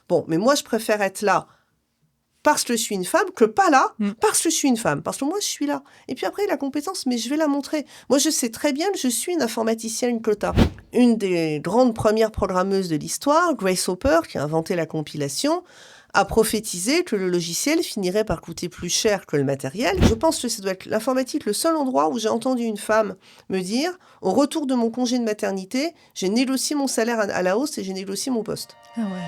Bon, mais moi, je préfère être là parce que je suis une femme que pas là parce que je suis une femme. Parce que moi, je suis là. Et puis après, la compétence, mais je vais la montrer. Moi, je sais très bien que je suis une informaticienne quota. Une des grandes premières programmeuses de l'histoire, Grace Hopper, qui a inventé la compilation, a prophétisé que le logiciel finirait par coûter plus cher que le matériel. Je pense que ça doit être l'informatique le seul endroit où j'ai entendu une femme me dire « Au retour de mon congé de maternité, j'ai négocié mon salaire à la hausse et j'ai négocié mon poste. » Ah ouais.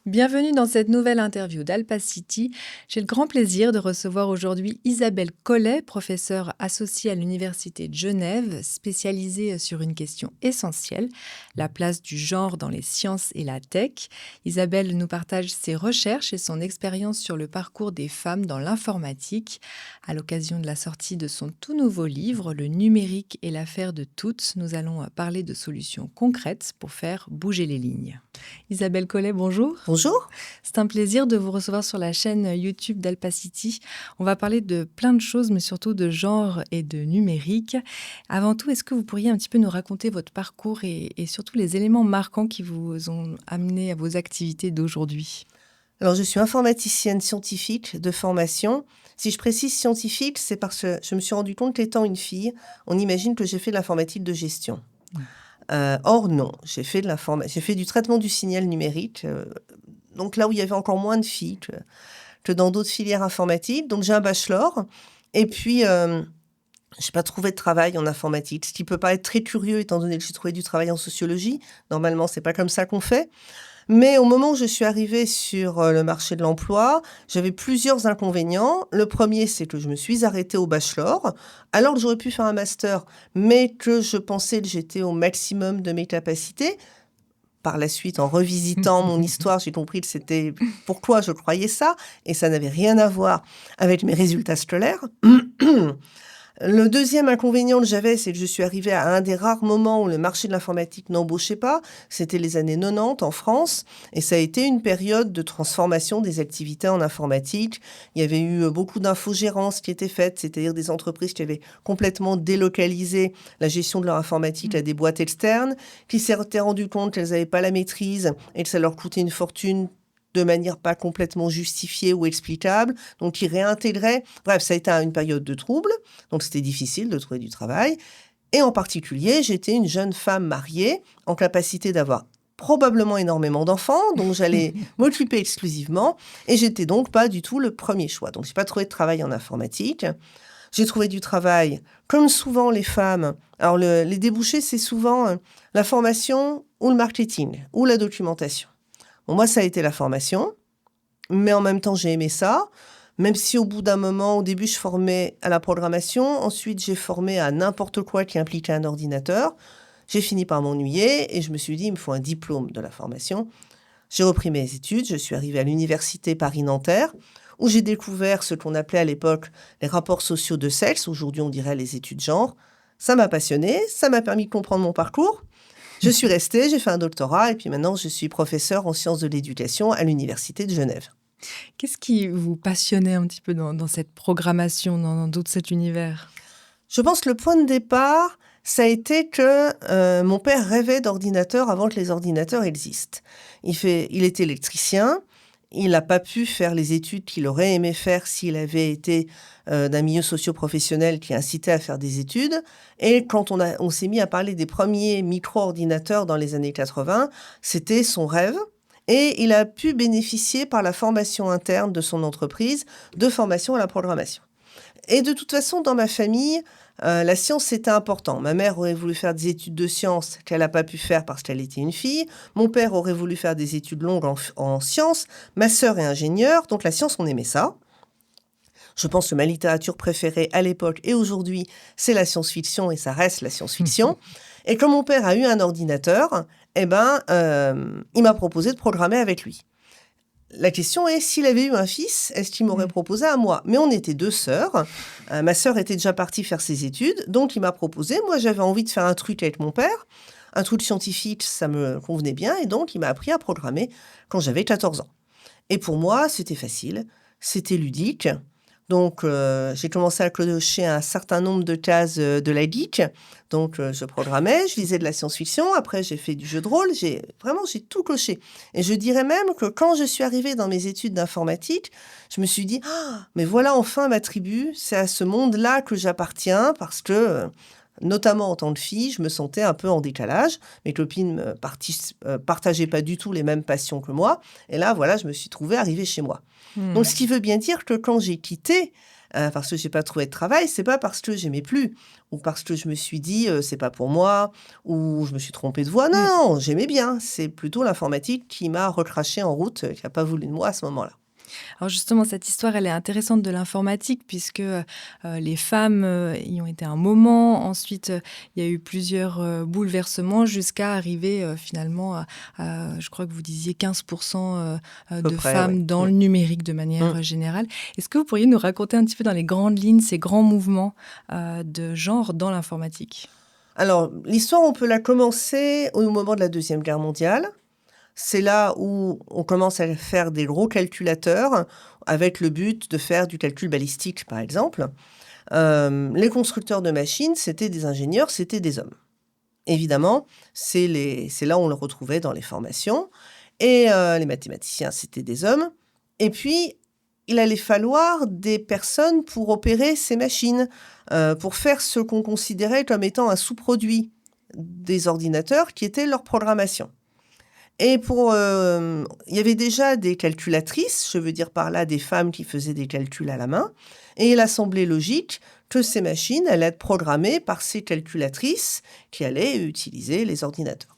Bienvenue dans cette nouvelle interview d'Alpacity. J'ai le grand plaisir de recevoir aujourd'hui Isabelle Collet, professeure associée à l'Université de Genève, spécialisée sur une question essentielle, la place du genre dans les sciences et la tech. Isabelle nous partage ses recherches et son expérience sur le parcours des femmes dans l'informatique. À l'occasion de la sortie de son tout nouveau livre, Le numérique et l'affaire de toutes, nous allons parler de solutions concrètes pour faire bouger les lignes. Isabelle Collet, bonjour. Bonjour. C'est un plaisir de vous recevoir sur la chaîne YouTube d'Alpacity. On va parler de plein de choses, mais surtout de genre et de numérique. Avant tout, est-ce que vous pourriez un petit peu nous raconter votre parcours et surtout les éléments marquants qui vous ont amené à vos activités d'aujourd'hui ? Alors, je suis informaticienne scientifique de formation. Si je précise scientifique, c'est parce que je me suis rendu compte qu'étant une fille, on imagine que j'ai fait de l'informatique de gestion. Or, non, j'ai fait du traitement du signal numérique, donc là où il y avait encore moins de filles que dans d'autres filières informatiques. Donc, j'ai un bachelor, et puis, je n'ai pas trouvé de travail en informatique, ce qui peut pas être très curieux, étant donné que j'ai trouvé du travail en sociologie. Normalement, c'est pas comme ça qu'on fait. Mais au moment où je suis arrivée sur le marché de l'emploi, j'avais plusieurs inconvénients. Le premier, c'est que je me suis arrêtée au bachelor, alors que j'aurais pu faire un master, mais que je pensais que j'étais au maximum de mes capacités. Par la suite, en revisitant mon histoire, j'ai compris que c'était pourquoi je croyais ça, et ça n'avait rien à voir avec mes résultats scolaires. Le deuxième inconvénient que j'avais, c'est que je suis arrivée à un des rares moments où le marché de l'informatique n'embauchait pas. C'était les années 90 en France, et ça a été une période de transformation des activités en informatique. Il y avait eu beaucoup d'infogérance qui était faite, c'est-à-dire des entreprises qui avaient complètement délocalisé la gestion de leur informatique à des boîtes externes, qui s'étaient rendues compte qu'elles n'avaient pas la maîtrise et que ça leur coûtait une fortune de manière pas complètement justifiée ou explicable, donc ils réintégraient. Bref, ça a été une période de trouble, donc c'était difficile de trouver du travail. Et en particulier, j'étais une jeune femme mariée, en capacité d'avoir probablement énormément d'enfants, dont j'allais m'occuper exclusivement, et j'étais donc pas du tout le premier choix. Donc j'ai pas trouvé de travail en informatique. J'ai trouvé du travail, comme souvent les femmes. Alors les débouchés, c'est souvent la formation ou le marketing, ou la documentation. Bon, moi, ça a été la formation, mais en même temps, j'ai aimé ça. Même si au bout d'un moment, au début, je formais à la programmation, ensuite, j'ai formé à n'importe quoi qui impliquait un ordinateur. J'ai fini par m'ennuyer et je me suis dit, il me faut un diplôme de la formation. J'ai repris mes études, je suis arrivée à l'université Paris-Nanterre, où j'ai découvert ce qu'on appelait à l'époque les rapports sociaux de sexe. Aujourd'hui, on dirait les études genre. Ça m'a passionnée, ça m'a permis de comprendre mon parcours. Je suis restée, j'ai fait un doctorat et puis maintenant je suis professeure en sciences de l'éducation à l'Université de Genève. Qu'est-ce qui vous passionnait un petit peu dans cette programmation, dans tout cet univers ? Je pense que le point de départ, ça a été que mon père rêvait d'ordinateurs avant que les ordinateurs existent. Il était électricien. Il n'a pas pu faire les études qu'il aurait aimé faire s'il avait été d'un milieu socio-professionnel qui incitait à faire des études. Et quand on s'est mis à parler des premiers micro-ordinateurs dans les années 80, c'était son rêve. Et il a pu bénéficier par la formation interne de son entreprise de formation à la programmation. Et de toute façon, dans ma famille, la science, c'était important. Ma mère aurait voulu faire des études de sciences qu'elle n'a pas pu faire parce qu'elle était une fille. Mon père aurait voulu faire des études longues en sciences. Ma sœur est ingénieure, donc la science, on aimait ça. Je pense que ma littérature préférée à l'époque et aujourd'hui, c'est la science-fiction et ça reste la science-fiction. Et quand mon père a eu un ordinateur, il m'a proposé de programmer avec lui. La question est, s'il avait eu un fils, est-ce qu'il m'aurait proposé à moi ? Mais on était deux sœurs. Ma sœur était déjà partie faire ses études, donc il m'a proposé. Moi, j'avais envie de faire un truc avec mon père. Un truc scientifique, ça me convenait bien. Et donc, il m'a appris à programmer quand j'avais 14 ans. Et pour moi, c'était facile, c'était ludique. Donc, j'ai commencé à cocher un certain nombre de cases de la geek. Donc, je programmais, je lisais de la science-fiction. Après, j'ai fait du jeu de rôle. J'ai tout coché. Et je dirais même que quand je suis arrivée dans mes études d'informatique, je me suis dit, ah, mais voilà enfin ma tribu. C'est à ce monde-là que j'appartiens parce que, notamment en tant que fille, je me sentais un peu en décalage. Mes copines ne partageaient pas du tout les mêmes passions que moi. Et là, voilà, je me suis trouvée arrivée chez moi. Donc, ce qui veut bien dire que quand j'ai quitté, parce que j'ai pas trouvé de travail, c'est pas parce que j'aimais plus, ou parce que je me suis dit, c'est pas pour moi, ou je me suis trompée de voie. Mmh. Non, j'aimais bien. C'est plutôt l'informatique qui m'a recraché en route, qui a pas voulu de moi à ce moment-là. Alors justement, cette histoire, elle est intéressante de l'informatique puisque, les femmes, y ont été un moment. Ensuite, il y a eu plusieurs, bouleversements jusqu'à arriver, finalement à je crois que vous disiez 15 À peu de près, ouais. femmes dans le numérique de manière, générale. Est-ce que vous pourriez nous raconter un petit peu dans les grandes lignes ces grands mouvements, de genre dans l'informatique? Alors, l'histoire, on peut la commencer au moment de la Deuxième Guerre mondiale. C'est là où on commence à faire des gros calculateurs avec le but de faire du calcul balistique, par exemple. Les constructeurs de machines, c'était des ingénieurs, c'était des hommes. Évidemment, c'est là où on le retrouvait dans les formations. Et les mathématiciens, c'était des hommes. Et puis, il allait falloir des personnes pour opérer ces machines, pour faire ce qu'on considérait comme étant un sous-produit des ordinateurs, qui était leur programmation. Et il y avait déjà des calculatrices, je veux dire par là des femmes qui faisaient des calculs à la main, et il a semblé logique que ces machines allaient être programmées par ces calculatrices qui allaient utiliser les ordinateurs.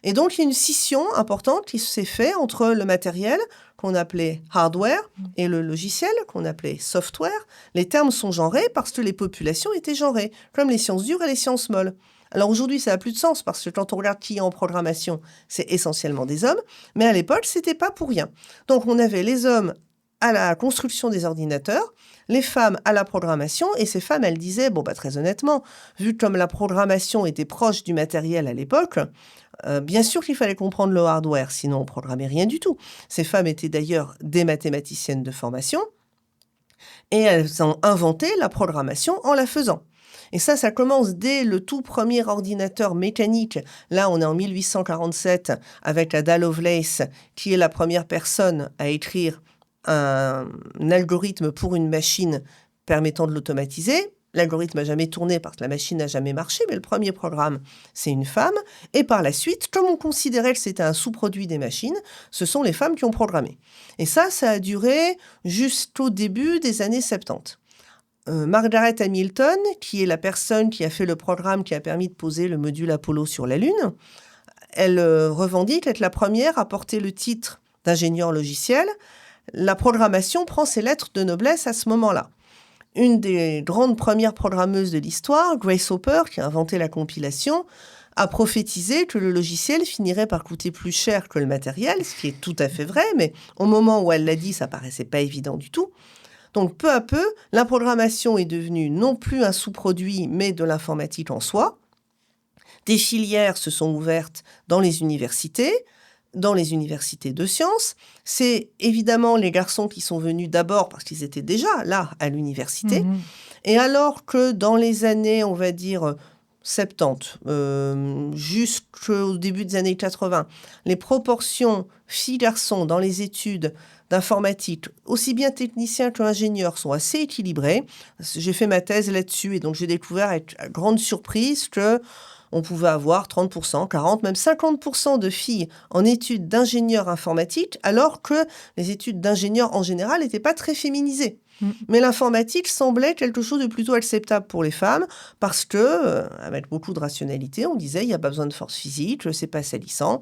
Et donc, il y a une scission importante qui s'est faite entre le matériel qu'on appelait hardware et le logiciel qu'on appelait software. Les termes sont genrés parce que les populations étaient genrées, comme les sciences dures et les sciences molles. Alors aujourd'hui, ça n'a plus de sens parce que quand on regarde qui est en programmation, c'est essentiellement des hommes. Mais à l'époque, c'était pas pour rien. Donc on avait les hommes à la construction des ordinateurs, les femmes à la programmation, et ces femmes, elles disaient, bon, bah, très honnêtement, vu comme la programmation était proche du matériel à l'époque, bien sûr qu'il fallait comprendre le hardware, sinon on programmait rien du tout. Ces femmes étaient d'ailleurs des mathématiciennes de formation, et elles ont inventé la programmation en la faisant. Et ça commence dès le tout premier ordinateur mécanique. Là, on est en 1847 avec Ada Lovelace, qui est la première personne à écrire un algorithme pour une machine permettant de l'automatiser. L'algorithme n'a jamais tourné parce que la machine n'a jamais marché, mais le premier programme, c'est une femme. Et par la suite, comme on considérait que c'était un sous-produit des machines, ce sont les femmes qui ont programmé. Et ça a duré jusqu'au début des années 70. Margaret Hamilton, qui est la personne qui a fait le programme qui a permis de poser le module Apollo sur la Lune, elle revendique être la première à porter le titre d'ingénieur logiciel. La programmation prend ses lettres de noblesse à ce moment-là. Une des grandes premières programmeuses de l'histoire, Grace Hopper, qui a inventé la compilation, a prophétisé que le logiciel finirait par coûter plus cher que le matériel, ce qui est tout à fait vrai, mais au moment où elle l'a dit, ça paraissait pas évident du tout. Donc, peu à peu, la programmation est devenue non plus un sous-produit, mais de l'informatique en soi. Des filières se sont ouvertes dans les universités de sciences. C'est évidemment les garçons qui sont venus d'abord parce qu'ils étaient déjà là à l'université. Et alors que dans les années, on va dire, 70, jusqu'au début des années 80, les proportions filles-garçons dans les études d'informatique, aussi bien techniciens qu'ingénieurs, sont assez équilibrées. J'ai fait ma thèse là-dessus et donc j'ai découvert avec grande surprise que on pouvait avoir 30%, 40%, même 50% de filles en études d'ingénieurs informatiques, alors que les études d'ingénieurs en général n'étaient pas très féminisées. Mais l'informatique semblait quelque chose de plutôt acceptable pour les femmes parce que, avec beaucoup de rationalité, on disait il n'y a pas besoin de force physique, c'est pas salissant,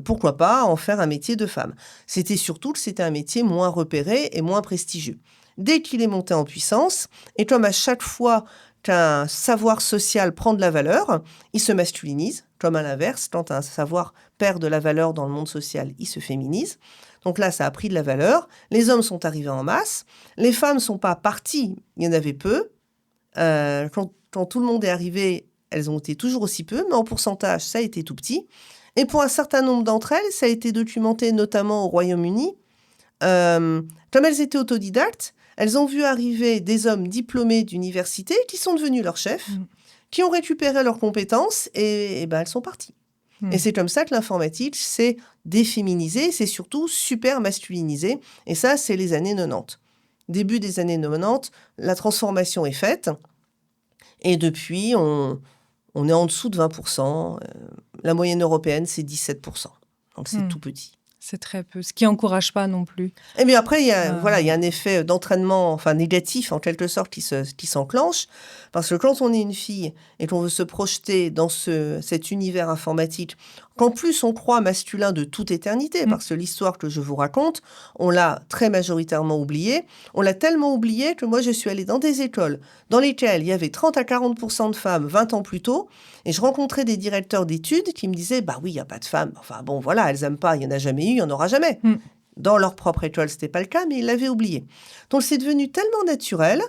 pourquoi pas en faire un métier de femme. C'était surtout que c'était un métier moins repéré et moins prestigieux. Dès qu'il est monté en puissance, et comme à chaque fois qu'un savoir social prend de la valeur, il se masculinise, comme à l'inverse, quand un savoir perd de la valeur dans le monde social, il se féminise. Donc là, ça a pris de la valeur. Les hommes sont arrivés en masse. Les femmes ne sont pas parties. Il y en avait peu. Quand tout le monde est arrivé, elles ont été toujours aussi peu, mais en pourcentage, ça a été tout petit. Et pour un certain nombre d'entre elles, ça a été documenté notamment au Royaume-Uni. Comme elles étaient autodidactes, elles ont vu arriver des hommes diplômés d'université qui sont devenus leurs chefs, qui ont récupéré leurs compétences et elles sont parties. Et c'est comme ça que l'informatique s'est déféminisée, c'est surtout super masculinisé. Et ça, c'est les années 90. Début des années 90, la transformation est faite. Et depuis, on est en dessous de 20%. La moyenne européenne, c'est 17%. Donc, c'est tout petit. C'est très peu, ce qui n'encourage pas non plus. Et bien après, il y a un effet d'entraînement, négatif en quelque sorte, qui s'enclenche. Parce que quand on est une fille et qu'on veut se projeter dans cet univers informatique, qu'en plus on croit masculin de toute éternité, parce que l'histoire que je vous raconte, on l'a très majoritairement oubliée. On l'a tellement oubliée que moi, je suis allée dans des écoles dans lesquelles il y avait 30 à 40% de femmes 20 ans plus tôt. Et je rencontrais des directeurs d'études qui me disaient « Bah oui, il n'y a pas de femmes. Enfin bon, voilà, elles n'aiment pas, il n'y en a jamais eu, il n'y en aura jamais. » Dans leur propre école, ce n'était pas le cas, mais ils l'avaient oublié. Donc c'est devenu tellement naturel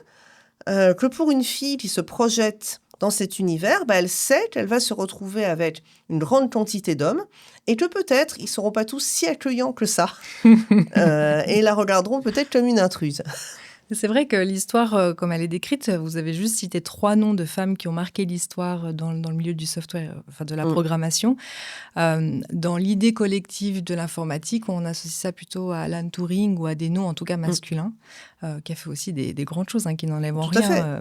que pour une fille qui se projette dans cet univers, elle sait qu'elle va se retrouver avec une grande quantité d'hommes et que peut-être ils ne seront pas tous si accueillants que ça et la regarderont peut-être comme une intruse. C'est vrai que l'histoire, comme elle est décrite, vous avez juste cité 3 noms de femmes qui ont marqué l'histoire dans le milieu du software, de la programmation. Dans l'idée collective de l'informatique, on associe ça plutôt à Alan Turing ou à des noms en tout cas masculins, qui a fait aussi des grandes choses, qui n'enlèvent en rien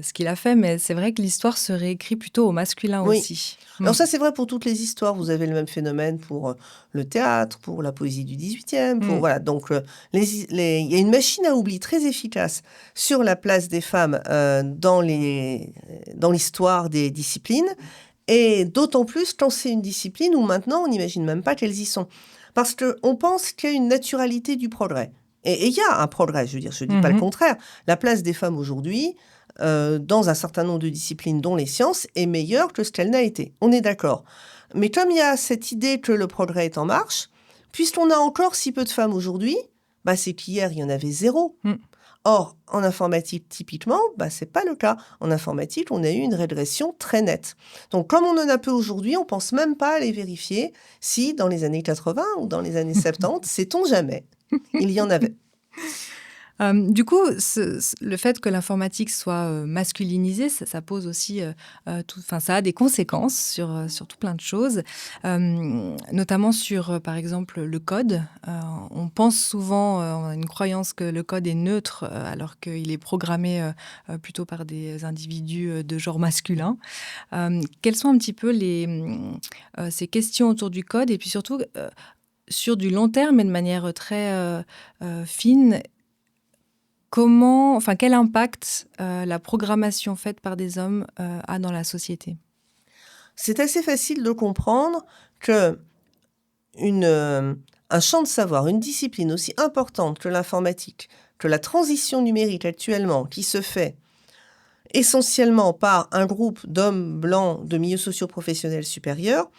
ce qu'il a fait. Mais c'est vrai que l'histoire se réécrit plutôt au masculin aussi. Alors ça, c'est vrai pour toutes les histoires. Vous avez le même phénomène pour le théâtre, pour la poésie du 18e. Voilà. Donc, il y a une machine à oubli très efficace sur la place des femmes dans l'histoire des disciplines. Et d'autant plus quand c'est une discipline où maintenant, on n'imagine même pas qu'elles y sont. Parce qu'on pense qu'il y a une naturalité du progrès. Et il y a un progrès, je veux dire, je ne dis pas le contraire. La place des femmes aujourd'hui, dans un certain nombre de disciplines, dont les sciences, est meilleure que ce qu'elle n'a été. On est d'accord. Mais comme il y a cette idée que le progrès est en marche, puisqu'on a encore si peu de femmes aujourd'hui, c'est qu'hier, il y en avait 0. Or, en informatique, typiquement, ce n'est pas le cas. En informatique, on a eu une régression très nette. Donc, comme on en a peu aujourd'hui, on ne pense même pas à aller vérifier si, dans les années 80 ou dans les années 70, sait-on jamais, il y en avait. Du coup, le fait que l'informatique soit masculinisée, ça pose aussi, ça a des conséquences sur tout plein de choses, notamment sur, par exemple, le code. On pense souvent, on a une croyance que le code est neutre, alors qu'il est programmé plutôt par des individus de genre masculin. Quelles sont un petit peu ces questions autour du code et puis surtout sur du long terme et de manière très fine? Quel impact la programmation faite par des hommes a dans la société? C'est assez facile de comprendre que un champ de savoir, une discipline aussi importante que l'informatique, que la transition numérique actuellement, qui se fait essentiellement par un groupe d'hommes blancs de milieux socio-professionnels supérieurs,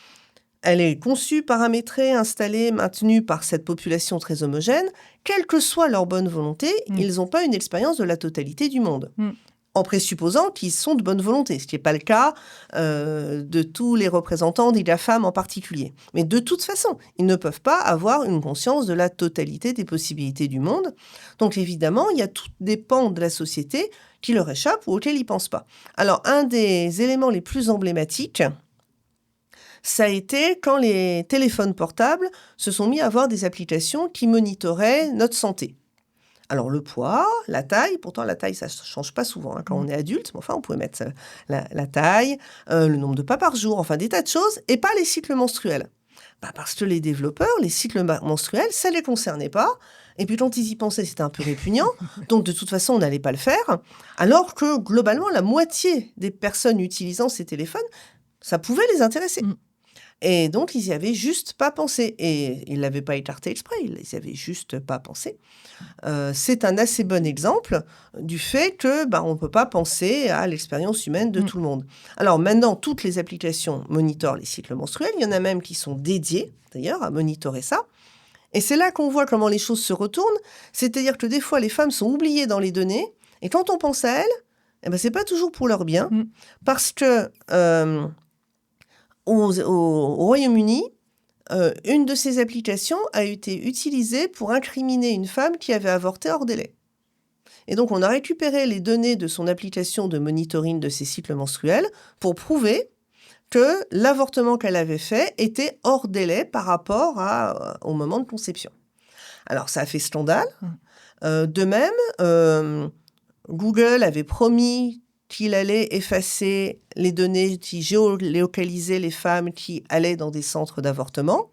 elle est conçue, paramétrée, installée, maintenue par cette population très homogène. Quelle que soit leur bonne volonté, ils n'ont pas une expérience de la totalité du monde. En présupposant qu'ils sont de bonne volonté, ce qui n'est pas le cas de tous les représentants des GAFAM en particulier. Mais de toute façon, ils ne peuvent pas avoir une conscience de la totalité des possibilités du monde. Donc évidemment, il y a tous des pans de la société qui leur échappent ou auxquels ils ne pensent pas. Alors, un des éléments les plus emblématiques, ça a été quand les téléphones portables se sont mis à avoir des applications qui monitoraient notre santé. Alors le poids, la taille, pourtant la taille ça ne change pas souvent quand on est adulte, mais enfin on pouvait mettre la taille, le nombre de pas par jour, enfin des tas de choses, et pas les cycles menstruels. Parce que les développeurs, les cycles menstruels, ça ne les concernait pas. Et puis quand ils y pensaient, c'était un peu répugnant. Donc de toute façon, on n'allait pas le faire. Alors que globalement, la moitié des personnes utilisant ces téléphones, ça pouvait les intéresser. Et donc, ils n'y avaient juste pas pensé. Et ils ne l'avaient pas écarté exprès, ils n'y avaient juste pas pensé. C'est un assez bon exemple du fait que on ne peut pas penser à l'expérience humaine de tout le monde. Alors maintenant, toutes les applications monitorent les cycles menstruels. Il y en a même qui sont dédiées, d'ailleurs, à monitorer ça. Et c'est là qu'on voit comment les choses se retournent. C'est-à-dire que des fois, les femmes sont oubliées dans les données. Et quand on pense à elles, ce n'est pas toujours pour leur bien. Parce que... Au Royaume-Uni, une de ces applications a été utilisée pour incriminer une femme qui avait avorté hors délai. Et donc, on a récupéré les données de son application de monitoring de ses cycles menstruels pour prouver que l'avortement qu'elle avait fait était hors délai par rapport au moment de conception. Alors, ça a fait scandale. De même, Google avait promis qu'il allait effacer les données qui géolocalisaient les femmes qui allaient dans des centres d'avortement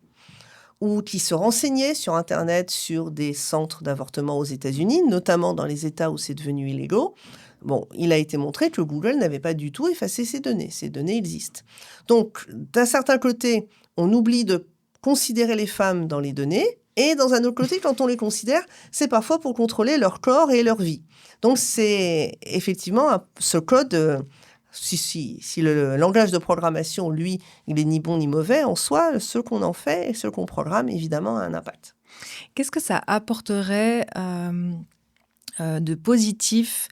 ou qui se renseignaient sur Internet sur des centres d'avortement aux États-Unis, notamment dans les États où c'est devenu illégaux. Bon, il a été montré que Google n'avait pas du tout effacé ces données. Ces données existent. Donc, d'un certain côté, on oublie de considérer les femmes dans les données, et dans un autre côté, quand on les considère, c'est parfois pour contrôler leur corps et leur vie. Donc, c'est effectivement ce code... Si le langage de programmation, lui, il est ni bon ni mauvais, en soi, ce qu'on en fait et ce qu'on programme, évidemment, a un impact. Qu'est-ce que ça apporterait de positif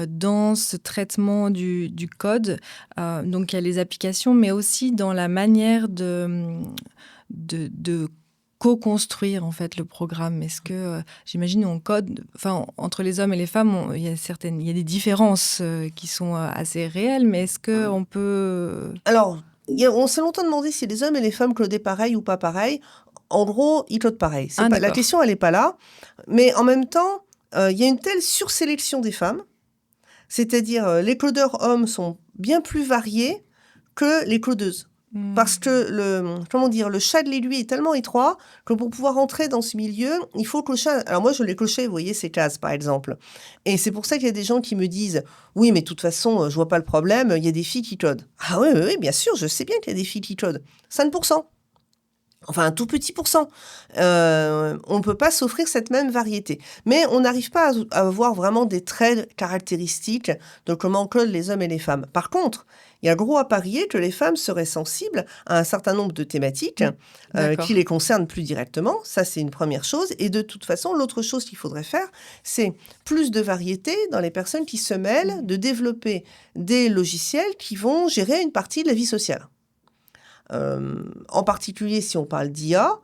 dans ce traitement du code? Donc, il y a les applications, mais aussi dans la manière de co-construire en fait le programme. Est-ce que, j'imagine, on code, enfin, entre les hommes et les femmes, il y a des différences qui sont assez réelles, mais est-ce qu'on peut... Alors, on s'est longtemps demandé si les hommes et les femmes codaient pareil ou pas pareil. En gros, ils codent pareil. La question, elle n'est pas là. Mais en même temps, il y a une telle sursélection des femmes, c'est-à-dire les codeurs hommes sont bien plus variés que les codeuses. Parce que le chat de l'aiguille est tellement étroit que pour pouvoir entrer dans ce milieu, il faut cocher. Alors moi, je l'ai coché, vous voyez, ces cases, par exemple. Et c'est pour ça qu'il y a des gens qui me disent « Oui, mais de toute façon, je vois pas le problème, il y a des filles qui codent. » Ah oui, bien sûr, je sais bien qu'il y a des filles qui codent. 5%. Enfin, un tout petit pourcent. On ne peut pas s'offrir cette même variété. Mais on n'arrive pas à avoir vraiment des traits caractéristiques de comment codent les hommes et les femmes. Par contre, il y a gros à parier que les femmes seraient sensibles à un certain nombre de thématiques qui les concernent plus directement. Ça, c'est une première chose. Et de toute façon, l'autre chose qu'il faudrait faire, c'est plus de variété dans les personnes qui se mêlent de développer des logiciels qui vont gérer une partie de la vie sociale. En particulier, si on parle d'IA,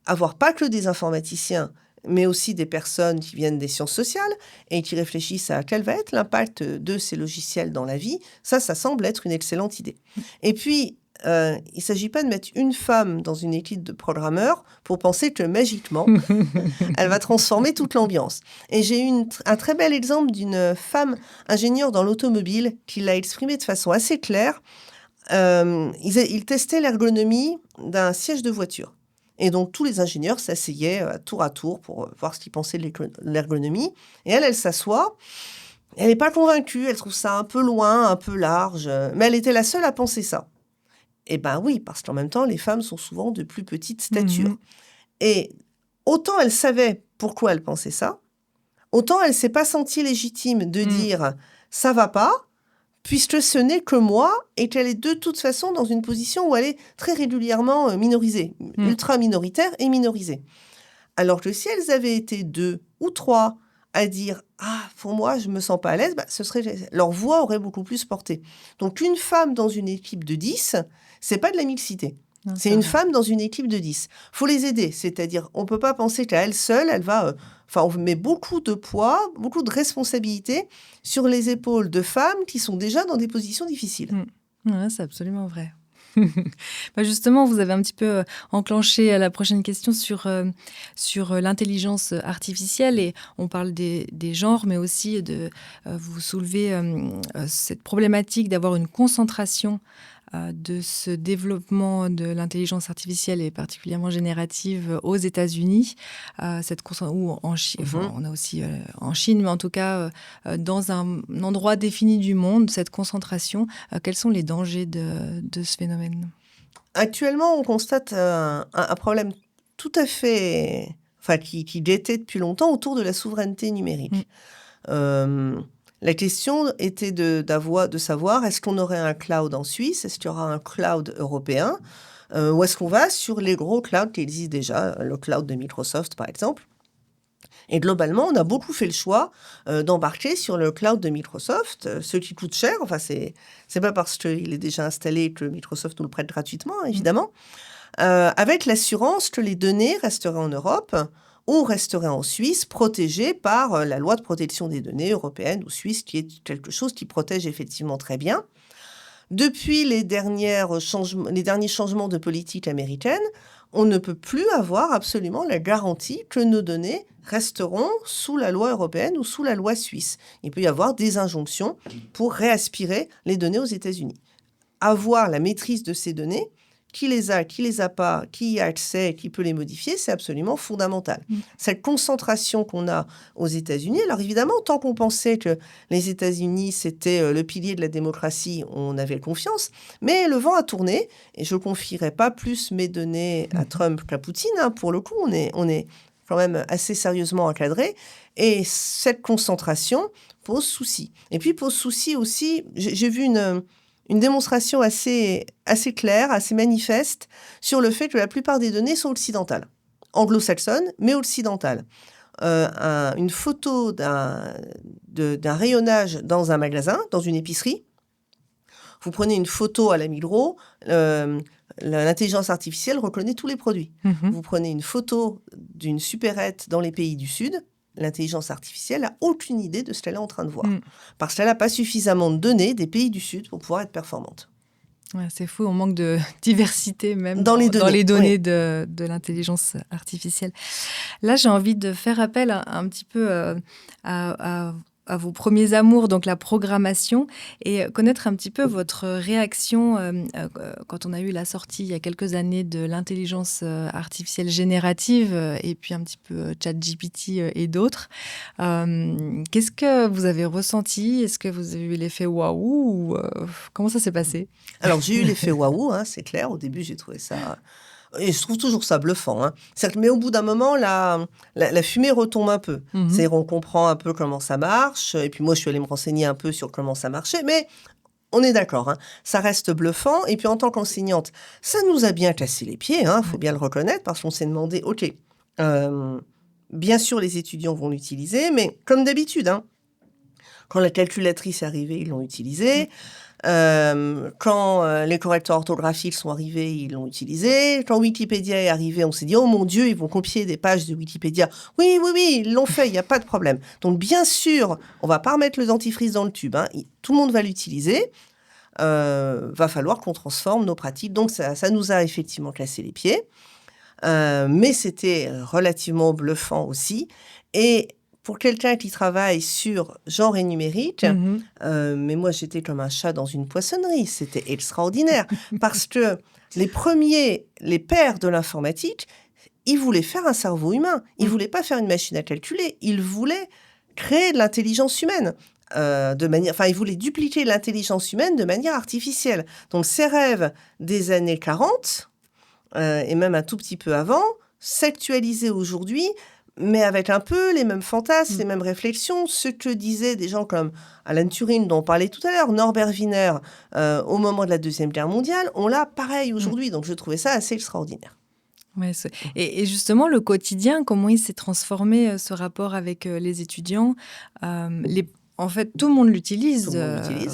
avoir pas que des informaticiens, mais aussi des personnes qui viennent des sciences sociales et qui réfléchissent à quel va être l'impact de ces logiciels dans la vie, ça semble être une excellente idée. Et puis, il ne s'agit pas de mettre une femme dans une équipe de programmeurs pour penser que magiquement, elle va transformer toute l'ambiance. Et j'ai eu un très bel exemple d'une femme ingénieure dans l'automobile qui l'a exprimé de façon assez claire. Ils testaient l'ergonomie d'un siège de voiture. Et donc, tous les ingénieurs s'asseyaient tour à tour pour voir ce qu'ils pensaient de l'ergonomie. Et elle s'assoit. Elle n'est pas convaincue. Elle trouve ça un peu loin, un peu large. Mais elle était la seule à penser ça. Eh bien oui, parce qu'en même temps, les femmes sont souvent de plus petite stature. Et autant elle savait pourquoi elle pensait ça, autant elle ne s'est pas sentie légitime de dire « ça va pas », puisque ce n'est que moi, et qu'elle est de toute façon dans une position où elle est très régulièrement minorisée, ultra minoritaire et minorisée. Alors que si elles avaient été 2 ou 3 à dire « Ah, pour moi, je me sens pas à l'aise », leur voix aurait beaucoup plus porté. Donc, une femme dans une équipe de 10, c'est pas de la mixité. Non, c'est une femme dans une équipe de 10. Faut les aider, c'est-à-dire, on peut pas penser qu'à elle seule, elle va... on met beaucoup de poids, beaucoup de responsabilités sur les épaules de femmes qui sont déjà dans des positions difficiles. Ouais, c'est absolument vrai. Justement, vous avez un petit peu enclenché la prochaine question sur l'intelligence artificielle et on parle des genres, mais aussi vous soulevez cette problématique d'avoir une concentration de ce développement de l'intelligence artificielle et particulièrement générative aux États-Unis, ou en Chine, on a aussi en Chine, mais en tout cas dans un endroit défini du monde, cette concentration. Quels sont les dangers de ce phénomène ? Actuellement, on constate un problème tout à fait, qui guettait depuis longtemps autour de la souveraineté numérique. La question était de savoir, est-ce qu'on aurait un cloud en Suisse? Est-ce qu'il y aura un cloud européen? Ou est-ce qu'on va sur les gros clouds qui existent déjà, le cloud de Microsoft, par exemple? Et globalement, on a beaucoup fait le choix d'embarquer sur le cloud de Microsoft, ce qui coûte cher. Enfin, c'est pas parce qu'il est déjà installé que Microsoft nous le prête gratuitement, évidemment. Avec l'assurance que les données resteraient en Europe, ou resteraient en Suisse, protégées par la loi de protection des données européenne ou suisse, qui est quelque chose qui protège effectivement très bien. Depuis les derniers changements de politique américaine, on ne peut plus avoir absolument la garantie que nos données resteront sous la loi européenne ou sous la loi suisse. Il peut y avoir des injonctions pour réaspirer les données aux États-Unis. Avoir la maîtrise de ces données, qui les a pas, qui y a accès, qui peut les modifier, c'est absolument fondamental. Cette concentration qu'on a aux États-Unis, alors évidemment, tant qu'on pensait que les États-Unis, c'était le pilier de la démocratie, on avait confiance, mais le vent a tourné, et je ne confierai pas plus mes données à Trump qu'à Poutine, hein. Pour le coup, on est quand même assez sérieusement encadré, et cette concentration pose souci. Et puis pose souci aussi, j'ai vu une démonstration assez claire, assez manifeste, sur le fait que la plupart des données sont occidentales. Anglo-saxonnes, mais occidentales. Une photo d'un rayonnage dans un magasin, dans une épicerie. Vous prenez une photo à la Migros, l'intelligence artificielle reconnaît tous les produits. Vous prenez une photo d'une supérette dans les pays du Sud, l'intelligence artificielle n'a aucune idée de ce qu'elle est en train de voir. Parce qu'elle n'a pas suffisamment de données des pays du Sud pour pouvoir être performante. Ouais, c'est fou, on manque de diversité même dans les données oui. de l'intelligence artificielle. Là, j'ai envie de faire appel un petit peu à vos premiers amours, donc la programmation, et connaître un petit peu votre réaction quand on a eu la sortie il y a quelques années de l'intelligence artificielle générative et puis un petit peu ChatGPT et d'autres. Qu'est-ce que vous avez ressenti? Est-ce que vous avez eu l'effet waouh ou comment ça s'est passé? Alors, j'ai eu l'effet waouh, hein, c'est clair. Au début, j'ai trouvé ça... Et je trouve toujours ça bluffant. Hein. Mais au bout d'un moment, la fumée retombe un peu. C'est-à-dire, on comprend un peu comment ça marche. Et puis moi, je suis allée me renseigner un peu sur comment ça marchait. Mais on est d'accord, hein, ça reste bluffant. Et puis en tant qu'enseignante, ça nous a bien cassé les pieds, hein, faut bien le reconnaître, parce qu'on s'est demandé, OK, bien sûr, les étudiants vont l'utiliser, mais comme d'habitude, hein, quand la calculatrice est arrivée, ils l'ont utilisée. Quand les correcteurs orthographiques sont arrivés, ils l'ont utilisé. Quand Wikipédia est arrivé, on s'est dit « Oh mon Dieu, ils vont copier des pages de Wikipédia. » Oui, ils l'ont fait, il n'y a pas de problème. Donc bien sûr, on ne va pas remettre le dentifrice dans le tube. Hein. Tout le monde va l'utiliser. Va falloir qu'on transforme nos pratiques. Donc ça nous a effectivement cassé les pieds. Mais c'était relativement bluffant aussi. Et pour quelqu'un qui travaille sur genre et numérique, mais moi, j'étais comme un chat dans une poissonnerie. C'était extraordinaire. Parce que les pères de l'informatique, ils voulaient faire un cerveau humain. Ils ne voulaient pas faire une machine à calculer. Ils voulaient créer de l'intelligence humaine. Ils voulaient dupliquer l'intelligence humaine de manière artificielle. Donc, ces rêves des années 40, et même un tout petit peu avant, s'actualisaient aujourd'hui, mais avec un peu les mêmes fantasmes, les mêmes réflexions, ce que disaient des gens comme Alan Turing, dont on parlait tout à l'heure, Norbert Wiener, au moment de la Deuxième Guerre mondiale, on l'a pareil aujourd'hui. Donc, je trouvais ça assez extraordinaire. Ouais, et justement, le quotidien, comment il s'est transformé, ce rapport avec les étudiants En fait, tout le monde l'utilise,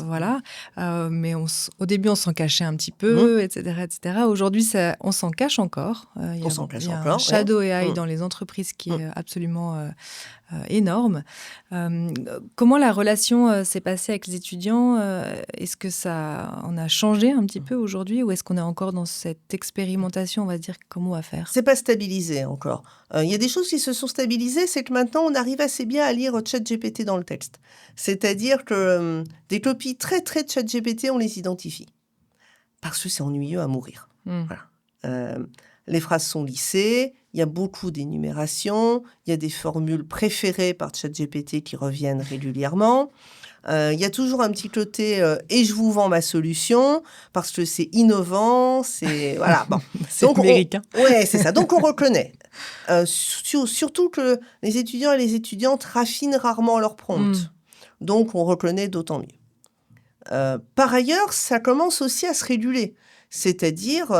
voilà. Mais au début, on s'en cachait un petit peu, etc., etc. Aujourd'hui, on s'en cache encore. Il y a un shadow AI dans les entreprises qui est absolument énorme. Comment la relation s'est passée avec les étudiants? Est-ce que ça en a changé un petit peu aujourd'hui, ou est-ce qu'on est encore dans cette expérimentation, on va dire, comment on va faire? C'est pas stabilisé encore. Il y a des choses qui se sont stabilisées, c'est que maintenant, on arrive assez bien à lire ChatGPT dans le texte. C'est-à-dire que des copies très, très de ChatGPT, on les identifie. Parce que c'est ennuyeux à mourir. Voilà. Les phrases sont lissées, il y a beaucoup d'énumérations, il y a des formules préférées par ChatGPT qui reviennent régulièrement. Il y a toujours un petit côté et je vous vends ma solution parce que c'est innovant, c'est voilà. Bon. C'est américain. Ouais, c'est ça. Donc on reconnaît. Surtout que les étudiants et les étudiantes raffinent rarement leur prompt. Donc on reconnaît d'autant mieux. Par ailleurs, ça commence aussi à se réguler. C'est-à-dire,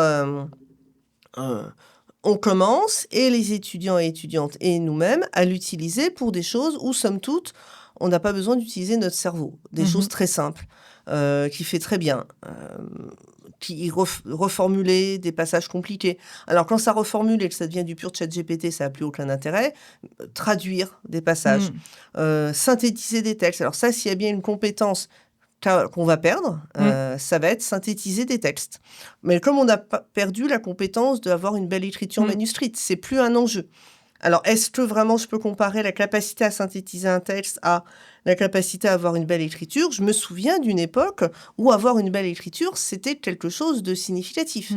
on commence, et les étudiants et étudiantes et nous-mêmes, à l'utiliser pour des choses où, somme toute, on n'a pas besoin d'utiliser notre cerveau. Des choses très simples, qui fait très bien. qui reformulait des passages compliqués. Alors, quand ça reformule et que ça devient du pur ChatGPT, ça n'a plus aucun intérêt. Traduire des passages, synthétiser des textes. Alors ça, s'il y a bien une compétence qu'on va perdre, ça va être synthétiser des textes. Mais comme on a perdu la compétence d'avoir une belle écriture manuscrite, c'est plus un enjeu. Alors, est-ce que vraiment je peux comparer la capacité à synthétiser un texte à la capacité à avoir une belle écriture ? Je me souviens d'une époque où avoir une belle écriture, c'était quelque chose de significatif.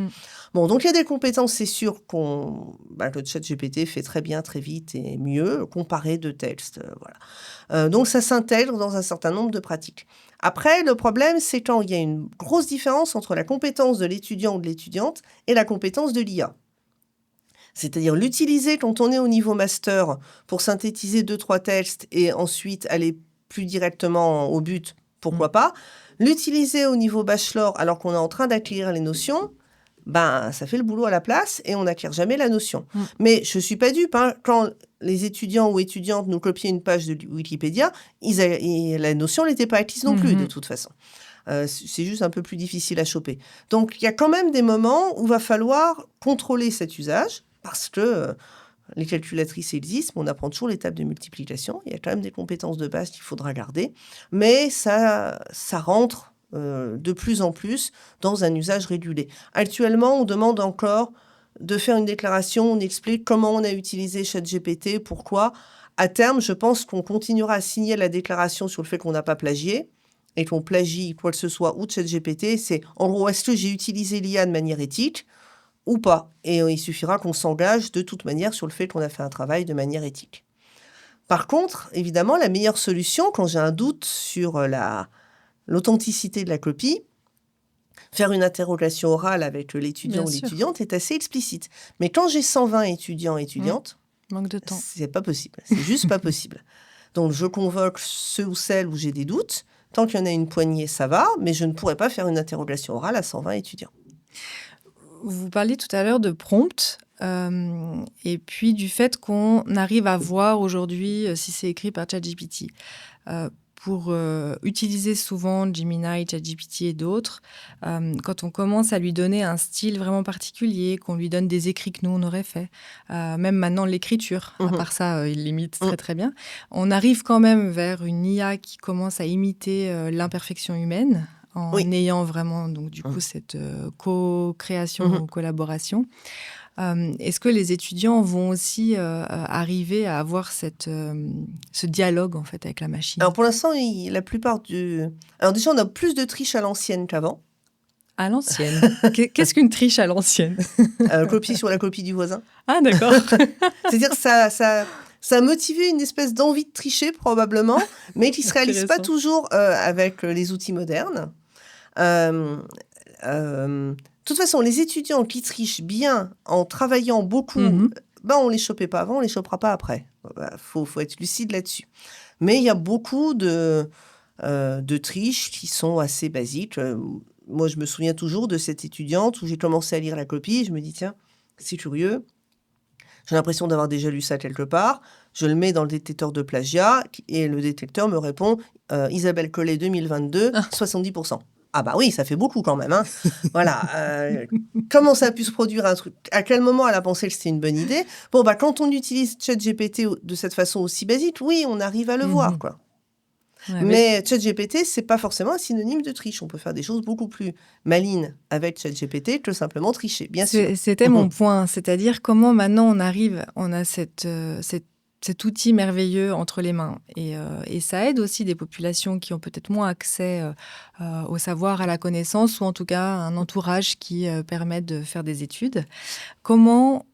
Bon, donc il y a des compétences, c'est sûr, que le ChatGPT fait très bien, très vite et mieux, comparer deux textes. Voilà. Donc, ça s'intègre dans un certain nombre de pratiques. Après, le problème, c'est quand il y a une grosse différence entre la compétence de l'étudiant ou de l'étudiante et la compétence de l'IA. C'est-à-dire l'utiliser quand on est au niveau master pour synthétiser 2-3 textes et ensuite aller plus directement au but, pourquoi pas. L'utiliser au niveau bachelor alors qu'on est en train d'acquérir les notions, ça fait le boulot à la place et on n'acquiert jamais la notion. Mais je ne suis pas dupe. Quand les étudiants ou étudiantes nous copiaient une page de Wikipédia, la notion n'était pas acquise non plus de toute façon. C'est juste un peu plus difficile à choper. Donc, il y a quand même des moments où il va falloir contrôler cet usage. Parce que les calculatrices existent, mais on apprend toujours les tables de multiplication. Il y a quand même des compétences de base qu'il faudra garder. Mais ça rentre de plus en plus dans un usage régulé. Actuellement, on demande encore de faire une déclaration, on explique comment on a utilisé ChatGPT, pourquoi. À terme, je pense qu'on continuera à signer la déclaration sur le fait qu'on n'a pas plagié et qu'on plagie quoi que ce soit ou ChatGPT. C'est en gros, est-ce que j'ai utilisé l'IA de manière éthique ou pas. Et il suffira qu'on s'engage de toute manière sur le fait qu'on a fait un travail de manière éthique. Par contre, évidemment, la meilleure solution, quand j'ai un doute sur l'authenticité de la copie, faire une interrogation orale avec l'étudiant ou l'étudiante est assez explicite. Mais quand j'ai 120 étudiants et étudiantes, manque de temps. C'est pas possible. C'est juste pas possible. Donc, je convoque ceux ou celles où j'ai des doutes. Tant qu'il y en a une poignée, ça va, mais je ne pourrais pas faire une interrogation orale à 120 étudiants. Vous parliez tout à l'heure de prompt et puis du fait qu'on arrive à voir aujourd'hui si c'est écrit par ChatGPT. Pour utiliser souvent Gemini, ChatGPT et d'autres, quand on commence à lui donner un style vraiment particulier, qu'on lui donne des écrits que nous, on aurait fait, même maintenant l'écriture, à part ça, il l'imite très très bien, on arrive quand même vers une IA qui commence à imiter l'imperfection humaine, en ayant vraiment, donc, du coup, cette co-création ou collaboration. Est-ce que les étudiants vont aussi arriver à avoir ce dialogue, en fait, avec la machine ? Alors, pour l'instant, la plupart Alors, déjà, on a plus de triche à l'ancienne qu'avant. À l'ancienne ? Qu'est-ce qu'une triche à l'ancienne ? Copier sur la copie du voisin. Ah, d'accord. C'est-à-dire que ça a motivé une espèce d'envie de tricher, probablement, mais qui ne se réalise pas toujours avec les outils modernes. De toute façon, les étudiants qui trichent bien en travaillant beaucoup, on ne les chopait pas avant, on ne les chopera pas après. Faut être lucide là-dessus. Mais il y a beaucoup de triches qui sont assez basiques. Moi, je me souviens toujours de cette étudiante où j'ai commencé à lire la copie et je me dis, tiens, c'est curieux. J'ai l'impression d'avoir déjà lu ça quelque part. Je le mets dans le détecteur de plagiat et le détecteur me répond Isabelle Collet 2022, 70%. Ah bah oui, ça fait beaucoup quand même. Voilà. Comment ça a pu se produire un truc ? À quel moment elle a pensé que c'était une bonne idée ? Bon, quand on utilise ChatGPT de cette façon aussi basique, oui, on arrive à le voir, quoi. Ouais, mais ChatGPT, c'est pas forcément un synonyme de triche. On peut faire des choses beaucoup plus malines avec ChatGPT que simplement tricher, bien sûr. C'était mon point. C'est-à-dire comment maintenant on a cet outil merveilleux entre les mains. Et ça aide aussi des populations qui ont peut-être moins accès au savoir, à la connaissance, ou en tout cas un entourage qui permet de faire des études. Comment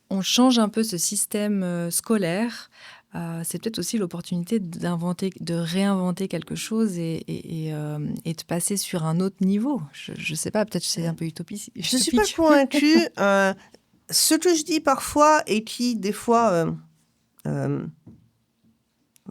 on change un peu ce système scolaire ? C'est peut-être aussi l'opportunité de réinventer quelque chose et de passer sur un autre niveau. Je ne sais pas, peut-être que c'est un peu utopique. Je ne suis pas convaincue. Ce que je dis parfois et qui, des fois...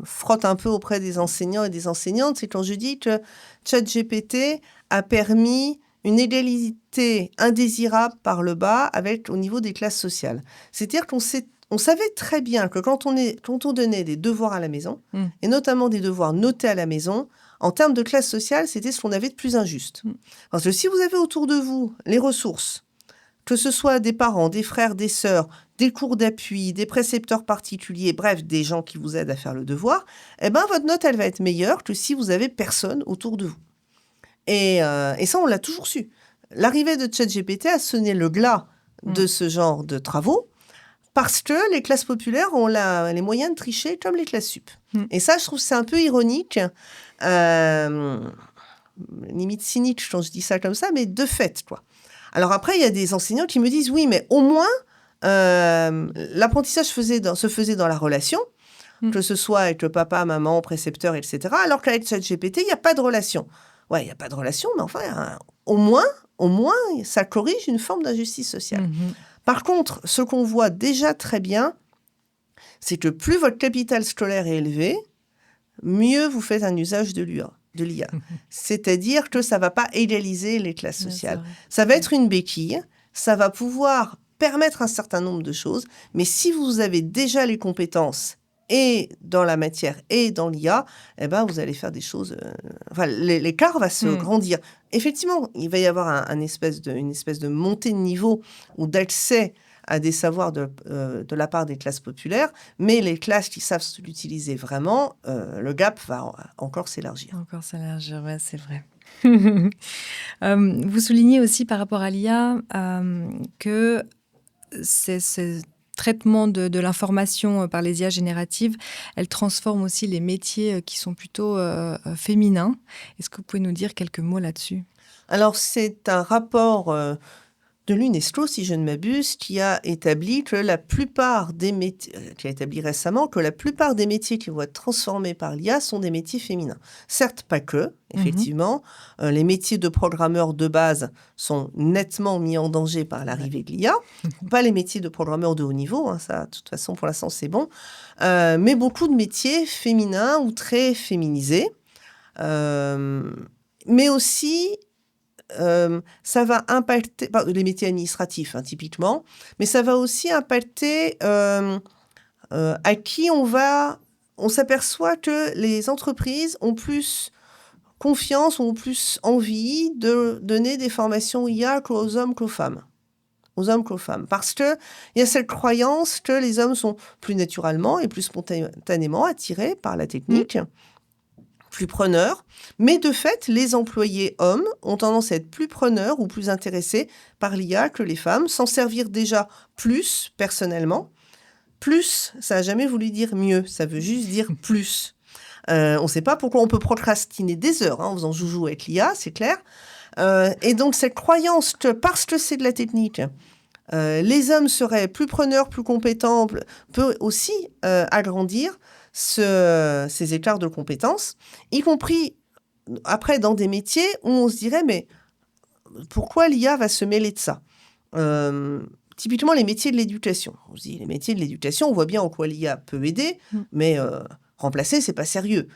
frotte un peu auprès des enseignants et des enseignantes, c'est quand je dis que ChatGPT a permis une égalité indésirable par le bas au niveau des classes sociales. C'est-à-dire qu'on savait très bien que quand on donnait des devoirs à la maison, et notamment des devoirs notés à la maison, en termes de classe sociale, c'était ce qu'on avait de plus injuste. Parce que si vous avez autour de vous les ressources, que ce soit des parents, des frères, des sœurs, des cours d'appui, des précepteurs particuliers, bref, des gens qui vous aident à faire le devoir, eh ben, votre note, elle va être meilleure que si vous avez personne autour de vous. Et ça, on l'a toujours su. L'arrivée de ChatGPT a sonné le glas de ce genre de travaux parce que les classes populaires ont les moyens de tricher comme les classes sup. Et ça, je trouve que c'est un peu ironique, limite cynique quand je dis ça comme ça, mais de fait, quoi. Alors après, il y a des enseignants qui me disent, oui, mais au moins, l'apprentissage se faisait dans la relation, que ce soit avec le papa, maman, précepteur, etc. Alors qu'avec ChatGPT, il n'y a pas de relation. Ouais, il n'y a pas de relation, mais enfin, au moins, ça corrige une forme d'injustice sociale. Par contre, ce qu'on voit déjà très bien, c'est que plus votre capital scolaire est élevé, mieux vous faites un usage de l'IA. C'est-à-dire que ça ne va pas égaliser les classes sociales. Ça va être une béquille, ça va pouvoir permettre un certain nombre de choses, mais si vous avez déjà les compétences et dans la matière et dans l'IA, eh ben, vous allez faire des choses... l'écart va se grandir. Effectivement, il va y avoir une espèce de montée de niveau ou d'accès à des savoirs de la part des classes populaires, mais les classes qui savent l'utiliser vraiment, le gap va encore s'élargir. Encore s'élargir, ouais, c'est vrai. Vous soulignez aussi par rapport à l'IA que ce traitement de l'information par les IA génératives, elle transforme aussi les métiers qui sont plutôt féminins. Est-ce que vous pouvez nous dire quelques mots là-dessus ? Alors, c'est un rapport de l'UNESCO, si je ne m'abuse, qui a établi que la plupart des métiers, qui a établi récemment que la plupart des métiers qui vont être transformés par l'IA sont des métiers féminins. Certes, pas que, effectivement. Les métiers de programmeurs de base sont nettement mis en danger par l'arrivée de l'IA. Pas les métiers de programmeurs de haut niveau, hein, ça, de toute façon, pour l'instant, c'est bon. Mais beaucoup de métiers féminins ou très féminisés. Mais aussi... ça va impacter les métiers administratifs, hein, typiquement, mais ça va aussi impacter à qui on s'aperçoit que les entreprises ont plus confiance, ont plus envie de donner des formations IA qu'aux hommes qu'aux femmes. Parce qu'il y a cette croyance que les hommes sont plus naturellement et plus spontanément attirés par la technique, plus preneurs, mais de fait, les employés hommes ont tendance à être plus preneurs ou plus intéressés par l'IA que les femmes, s'en servir déjà plus personnellement. Plus, ça n'a jamais voulu dire mieux, ça veut juste dire plus. On ne sait pas pourquoi on peut procrastiner des heures en faisant joujou avec l'IA, c'est clair. Et donc, cette croyance que parce que c'est de la technique, les hommes seraient plus preneurs, plus compétents, peut aussi agrandir ces écarts de compétences, y compris après dans des métiers où on se dirait mais pourquoi l'IA va se mêler de ça typiquement les métiers de l'éducation. On se dit les métiers de l'éducation, on voit bien en quoi l'IA peut aider, mais remplacer, c'est pas sérieux.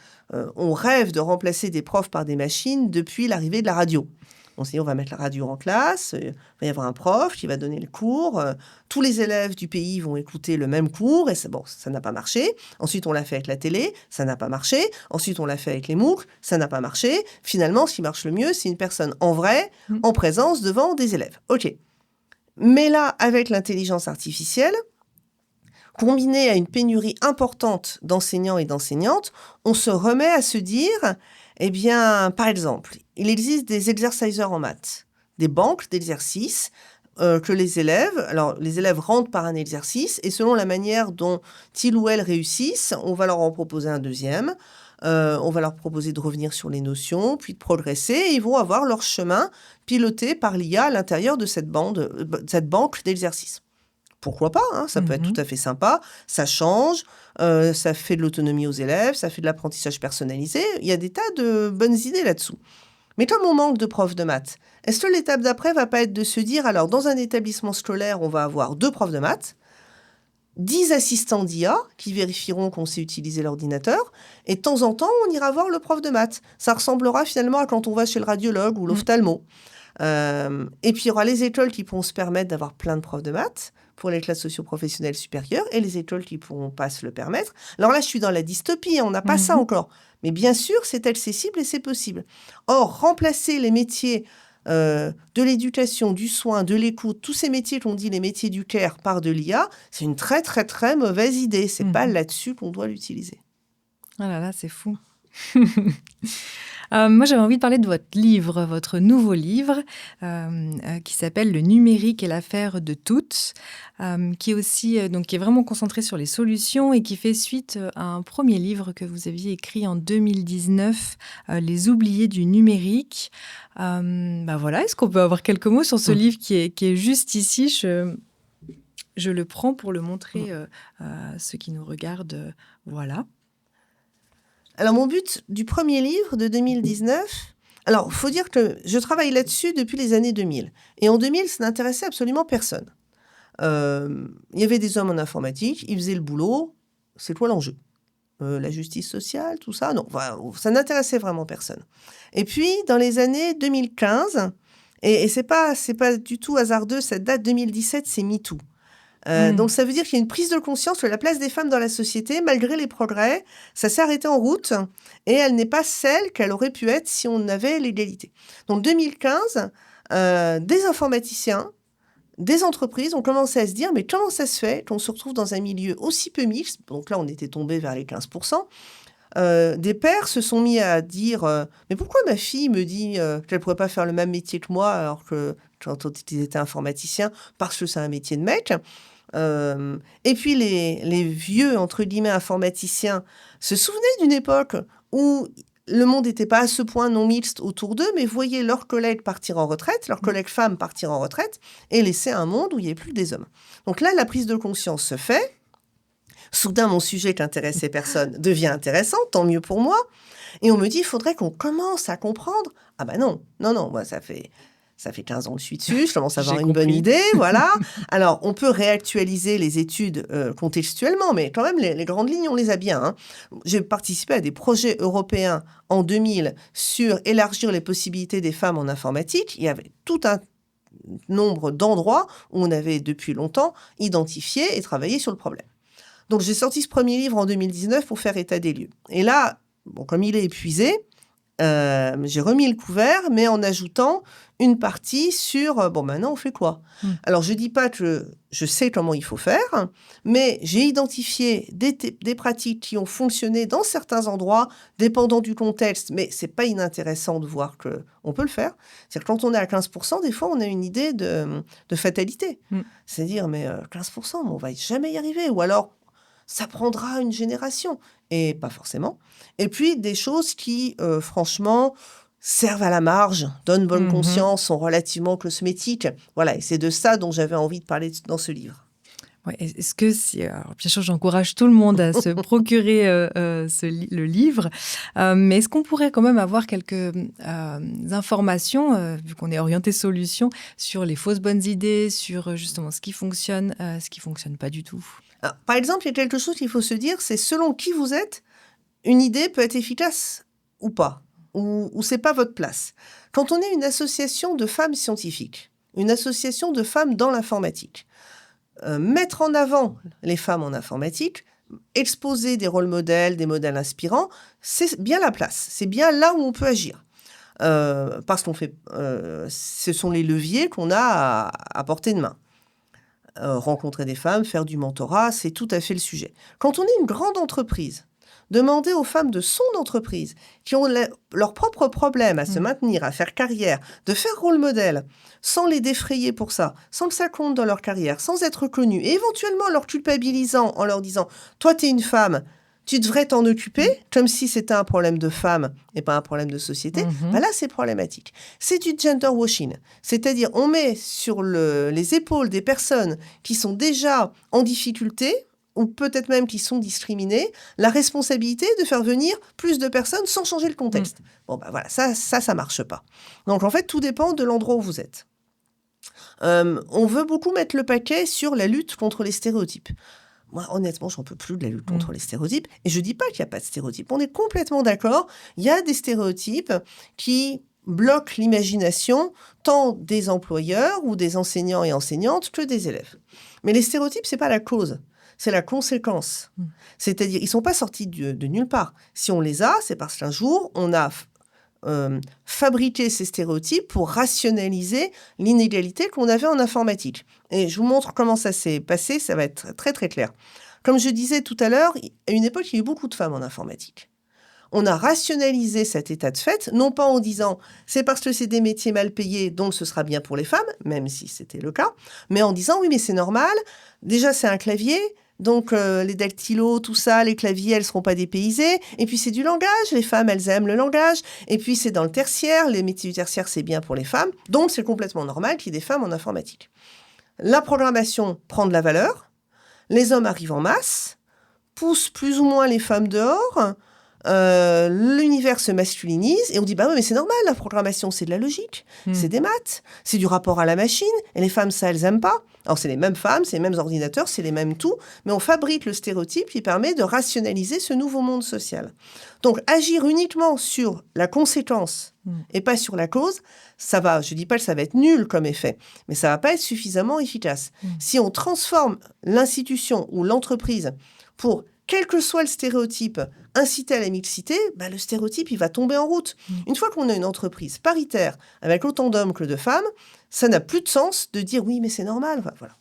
On rêve de remplacer des profs par des machines depuis l'arrivée de la radio. On s'est dit, on va mettre la radio en classe, il va y avoir un prof qui va donner le cours, tous les élèves du pays vont écouter le même cours, et ça n'a pas marché. Ensuite, on l'a fait avec la télé, ça n'a pas marché. Ensuite, on l'a fait avec les MOOC, ça n'a pas marché. Finalement, ce qui marche le mieux, c'est une personne en vrai, en présence, devant des élèves. OK. Mais là, avec l'intelligence artificielle, combinée à une pénurie importante d'enseignants et d'enseignantes, on se remet à se dire... Eh bien, par exemple, il existe des exercisers en maths, des banques d'exercices que les élèves rentrent par un exercice et selon la manière dont ils ou elles réussissent, on va leur en proposer un deuxième, on va leur proposer de revenir sur les notions, puis de progresser, et ils vont avoir leur chemin piloté par l'IA à l'intérieur de cette banque d'exercices. Pourquoi pas, hein, ça peut être tout à fait sympa, ça change, ça fait de l'autonomie aux élèves, ça fait de l'apprentissage personnalisé, il y a des tas de bonnes idées là-dessous. Mais comme on manque de profs de maths, est-ce que l'étape d'après va pas être de se dire, alors dans un établissement scolaire, on va avoir 2 profs de maths, 10 assistants d'IA qui vérifieront qu'on sait utiliser l'ordinateur, et de temps en temps, on ira voir le prof de maths. Ça ressemblera finalement à quand on va chez le radiologue ou l'ophtalmo. Et puis il y aura les écoles qui pourront se permettre d'avoir plein de profs de maths, pour les classes socio-professionnelles supérieures et les écoles qui ne pourront pas se le permettre. Alors là, je suis dans la dystopie, on n'a pas ça encore. Mais bien sûr, c'est accessible et c'est possible. Or, remplacer les métiers de l'éducation, du soin, de l'écoute, tous ces métiers qu'on dit les métiers du care par de l'IA, c'est une très, très, très mauvaise idée. Ce n'est pas là-dessus qu'on doit l'utiliser. Ah là là, c'est fou. Moi, j'avais envie de parler de votre livre, votre nouveau livre, qui s'appelle « Le numérique est l'affaire de toutes », qui est aussi, qui est vraiment concentré sur les solutions et qui fait suite à un premier livre que vous aviez écrit en 2019, « Les oubliés du numérique ». Voilà, est-ce qu'on peut avoir quelques mots sur ce livre qui est juste ici? Je le prends pour le montrer à ceux qui nous regardent. Voilà. Alors, mon but du premier livre de 2019... Alors, il faut dire que je travaille là-dessus depuis les années 2000. Et en 2000, ça n'intéressait absolument personne. Il y avait des hommes en informatique, ils faisaient le boulot. C'est quoi l'enjeu? La justice sociale, tout ça? Non, ça n'intéressait vraiment personne. Et puis, dans les années 2015, et c'est pas du tout hasardeux, cette date 2017, c'est MeToo. Donc, ça veut dire qu'il y a une prise de conscience de la place des femmes dans la société, malgré les progrès. Ça s'est arrêté en route et elle n'est pas celle qu'elle aurait pu être si on avait l'égalité. Donc, 2015, des informaticiens, des entreprises ont commencé à se dire « Mais comment ça se fait qu'on se retrouve dans un milieu aussi peu mixte ?» Donc là, on était tombé vers les 15%. Des pères se sont mis à dire « Mais pourquoi ma fille me dit qu'elle ne pourrait pas faire le même métier que moi alors que quand ils étaient informaticiens, parce que c'est un métier de mec ?» Et puis les vieux, entre guillemets, informaticiens se souvenaient d'une époque où le monde n'était pas à ce point non mixte autour d'eux, mais voyaient leurs collègues partir en retraite, leurs collègues femmes partir en retraite, et laisser un monde où il n'y avait plus que des hommes. Donc là, la prise de conscience se fait. Soudain, mon sujet qui intéressait personne devient intéressant, tant mieux pour moi. Et on me dit, il faudrait qu'on commence à comprendre. Ah ben non, moi ça fait 15 ans que je suis dessus, je commence à avoir une bonne idée, voilà. Alors, on peut réactualiser les études contextuellement, mais quand même, les grandes lignes, on les a bien. Hein. J'ai participé à des projets européens en 2000 sur élargir les possibilités des femmes en informatique. Il y avait tout un nombre d'endroits où on avait depuis longtemps identifié et travaillé sur le problème. Donc, j'ai sorti ce premier livre en 2019 pour faire état des lieux. Et là, comme il est épuisé, j'ai remis le couvert, mais en ajoutant une partie sur maintenant on fait quoi? Alors je dis pas que je sais comment il faut faire, mais j'ai identifié des pratiques qui ont fonctionné dans certains endroits, dépendant du contexte, mais c'est pas inintéressant de voir que on peut le faire. C'est-à-dire que quand on est à 15%, des fois on a une idée de fatalité. C'est dire mais 15%, mais on va jamais y arriver, ou alors ça prendra une génération, et pas forcément. Et puis, des choses qui, franchement, servent à la marge, donnent bonne conscience, sont relativement cosmétiques. Voilà, et c'est de ça dont j'avais envie de parler dans ce livre. Ouais, est-ce que alors, bien sûr, j'encourage tout le monde à se procurer le livre, mais est-ce qu'on pourrait quand même avoir quelques informations, vu qu'on est orienté solution, sur les fausses bonnes idées, sur justement ce qui fonctionne pas du tout? Alors, par exemple, il y a quelque chose qu'il faut se dire, c'est selon qui vous êtes, une idée peut être efficace ou pas, ou c'est pas votre place. Quand on est une association de femmes scientifiques, une association de femmes dans l'informatique, mettre en avant les femmes en informatique, exposer des rôles modèles, des modèles inspirants, c'est bien la place, c'est bien là où on peut agir. Parce qu'on fait, ce sont les leviers qu'on a à portée de main. Rencontrer des femmes, faire du mentorat, c'est tout à fait le sujet. Quand on est une grande entreprise, demander aux femmes de son entreprise, qui ont leurs propres problèmes à se maintenir, à faire carrière, de faire rôle modèle, sans les défrayer pour ça, sans que ça compte dans leur carrière, sans être connues, et éventuellement leur culpabilisant en leur disant « Toi, t'es une femme, tu devrais t'en occuper », comme si c'était un problème de femme et pas un problème de société, là, c'est problématique. C'est du gender washing, c'est-à-dire on met sur les épaules des personnes qui sont déjà en difficulté, ou peut-être même qui sont discriminés, la responsabilité de faire venir plus de personnes sans changer le contexte. Voilà, ça marche pas. Donc, en fait, tout dépend de l'endroit où vous êtes. On veut beaucoup mettre le paquet sur la lutte contre les stéréotypes. Moi, honnêtement, j'en peux plus de la lutte contre les stéréotypes. Et je dis pas qu'il n'y a pas de stéréotypes. On est complètement d'accord. Il y a des stéréotypes qui bloque l'imagination tant des employeurs ou des enseignants et enseignantes que des élèves. Mais les stéréotypes, c'est pas la cause, c'est la conséquence. C'est-à-dire, ils sont pas sortis de nulle part. Si on les a, c'est parce qu'un jour, on a fabriqué ces stéréotypes pour rationaliser l'inégalité qu'on avait en informatique. Et je vous montre comment ça s'est passé, ça va être très très clair. Comme je disais tout à l'heure, à une époque, il y a eu beaucoup de femmes en informatique. On a rationalisé cet état de fait, non pas en disant c'est parce que c'est des métiers mal payés, donc ce sera bien pour les femmes, même si c'était le cas, mais en disant oui, mais c'est normal, déjà c'est un clavier, donc les dactylos, tout ça, les claviers, elles ne seront pas dépaysées, et puis c'est du langage, les femmes, elles aiment le langage, et puis c'est dans le tertiaire, les métiers du tertiaire, c'est bien pour les femmes, donc c'est complètement normal qu'il y ait des femmes en informatique. La programmation prend de la valeur, les hommes arrivent en masse, poussent plus ou moins les femmes dehors, l'univers se masculinise et on dit bah oui, mais c'est normal, la programmation c'est de la logique, c'est des maths, c'est du rapport à la machine et les femmes ça elles aiment pas. Alors c'est les mêmes femmes, c'est les mêmes ordinateurs, c'est les mêmes tout, mais on fabrique le stéréotype qui permet de rationaliser ce nouveau monde social. Donc agir uniquement sur la conséquence et pas sur la cause, ça va, je dis pas que ça va être nul comme effet, mais ça va pas être suffisamment efficace. Si on transforme l'institution ou l'entreprise pour quel que soit le stéréotype, inciter à la mixité, le stéréotype, il va tomber en route. Une fois qu'on a une entreprise paritaire, avec autant d'hommes que de femmes, ça n'a plus de sens de dire oui, mais c'est normal. Voilà.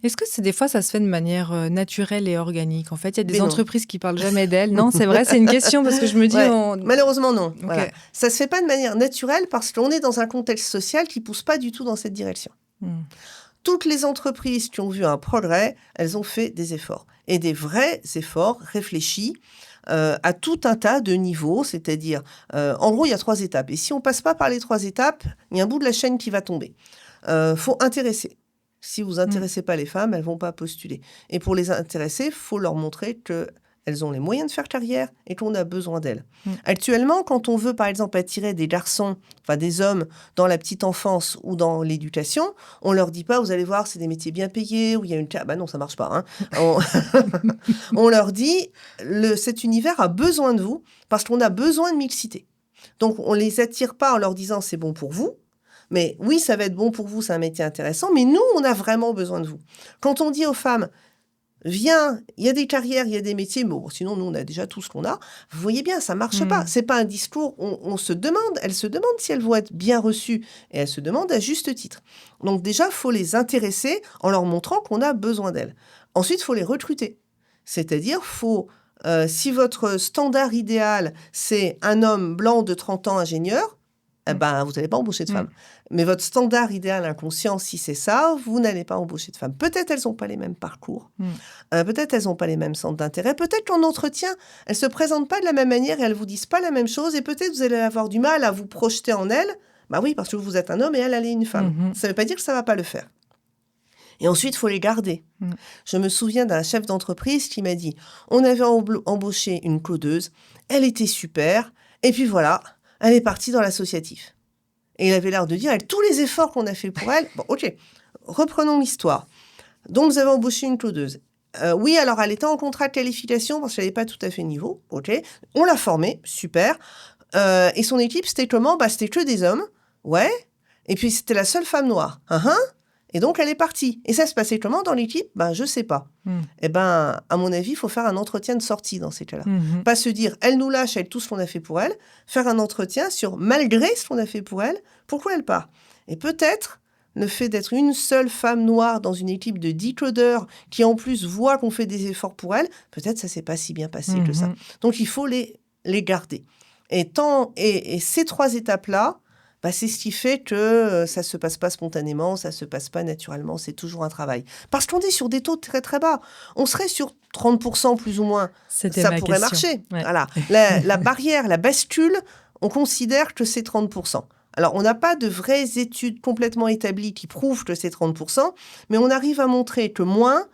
Est-ce que des fois, ça se fait de manière naturelle et organique ? En fait, il y a des entreprises qui parlent jamais d'elles. Non, c'est vrai, c'est une question parce que je me dis... Malheureusement, non. Okay. Voilà. Ça ne se fait pas de manière naturelle parce qu'on est dans un contexte social qui ne pousse pas du tout dans cette direction. Toutes les entreprises qui ont vu un progrès, elles ont fait des efforts. Et des vrais efforts réfléchis à tout un tas de niveaux. C'est-à-dire, en gros, il y a 3 étapes. Et si on ne passe pas par les 3 étapes, il y a un bout de la chaîne qui va tomber. Faut intéresser. Si vous intéressez pas les femmes, elles vont pas postuler. Et pour les intéresser, faut leur montrer qu'elles ont les moyens de faire carrière et qu'on a besoin d'elles. Actuellement, quand on veut, par exemple, attirer des garçons, enfin des hommes, dans la petite enfance ou dans l'éducation, on leur dit pas, vous allez voir, c'est des métiers bien payés, où il y a une... non, ça marche pas. On leur dit, cet univers a besoin de vous parce qu'on a besoin de mixité. Donc, on les attire pas en leur disant, c'est bon pour vous. Mais oui, ça va être bon pour vous, c'est un métier intéressant, mais nous, on a vraiment besoin de vous. Quand on dit aux femmes, viens, il y a des carrières, il y a des métiers, bon, sinon, nous, on a déjà tout ce qu'on a, vous voyez bien, ça ne marche pas. Ce n'est pas un discours, elles se demandent si elles vont être bien reçues, et elles se demandent à juste titre. Donc déjà, il faut les intéresser en leur montrant qu'on a besoin d'elles. Ensuite, il faut les recruter. C'est-à-dire, si votre standard idéal, c'est un homme blanc de 30 ans ingénieur, vous n'allez pas embaucher de femmes. Mais votre standard idéal inconscient, si c'est ça, vous n'allez pas embaucher de femmes. Peut-être elles n'ont pas les mêmes parcours. Peut-être elles n'ont pas les mêmes centres d'intérêt. Peut-être qu'en entretien, elles ne se présentent pas de la même manière et elles ne vous disent pas la même chose. Et peut-être vous allez avoir du mal à vous projeter en elles. Oui, parce que vous êtes un homme et elle est une femme. Ça ne veut pas dire que ça ne va pas le faire. Et ensuite, il faut les garder. Je me souviens d'un chef d'entreprise qui m'a dit, on avait embauché une codeuse, elle était super, et puis voilà, elle est partie dans l'associatif. Et il avait l'air de dire, avec tous les efforts qu'on a fait pour elle, bon, ok, reprenons l'histoire. Donc, vous avez embauché une codeuse. Oui, alors elle était en contrat de qualification parce qu'elle n'avait pas tout à fait niveau. Ok, on l'a formée, super. Et son équipe, c'était comment ? C'était que des hommes. Ouais. Et puis, c'était la seule femme noire. Et donc, elle est partie. Et ça se passait comment dans l'équipe ? Je ne sais pas. À mon avis, il faut faire un entretien de sortie dans ces cas-là. Pas se dire, elle nous lâche avec tout ce qu'on a fait pour elle. Faire un entretien sur, malgré ce qu'on a fait pour elle, pourquoi elle part. Et peut-être, le fait d'être une seule femme noire dans une équipe de 10 codeurs qui, en plus, voit qu'on fait des efforts pour elle, peut-être ça ne s'est pas si bien passé que ça. Donc, il faut les garder. Et ces 3 étapes-là, c'est ce qui fait que ça ne se passe pas spontanément, ça ne se passe pas naturellement, c'est toujours un travail. Parce qu'on est sur des taux très très bas. On serait sur 30% plus ou moins. Ça pourrait marcher. Ouais. Voilà. La barrière, la bascule, on considère que c'est 30%. Alors, on n'a pas de vraies études complètement établies qui prouvent que c'est 30%, mais on arrive à montrer que moins,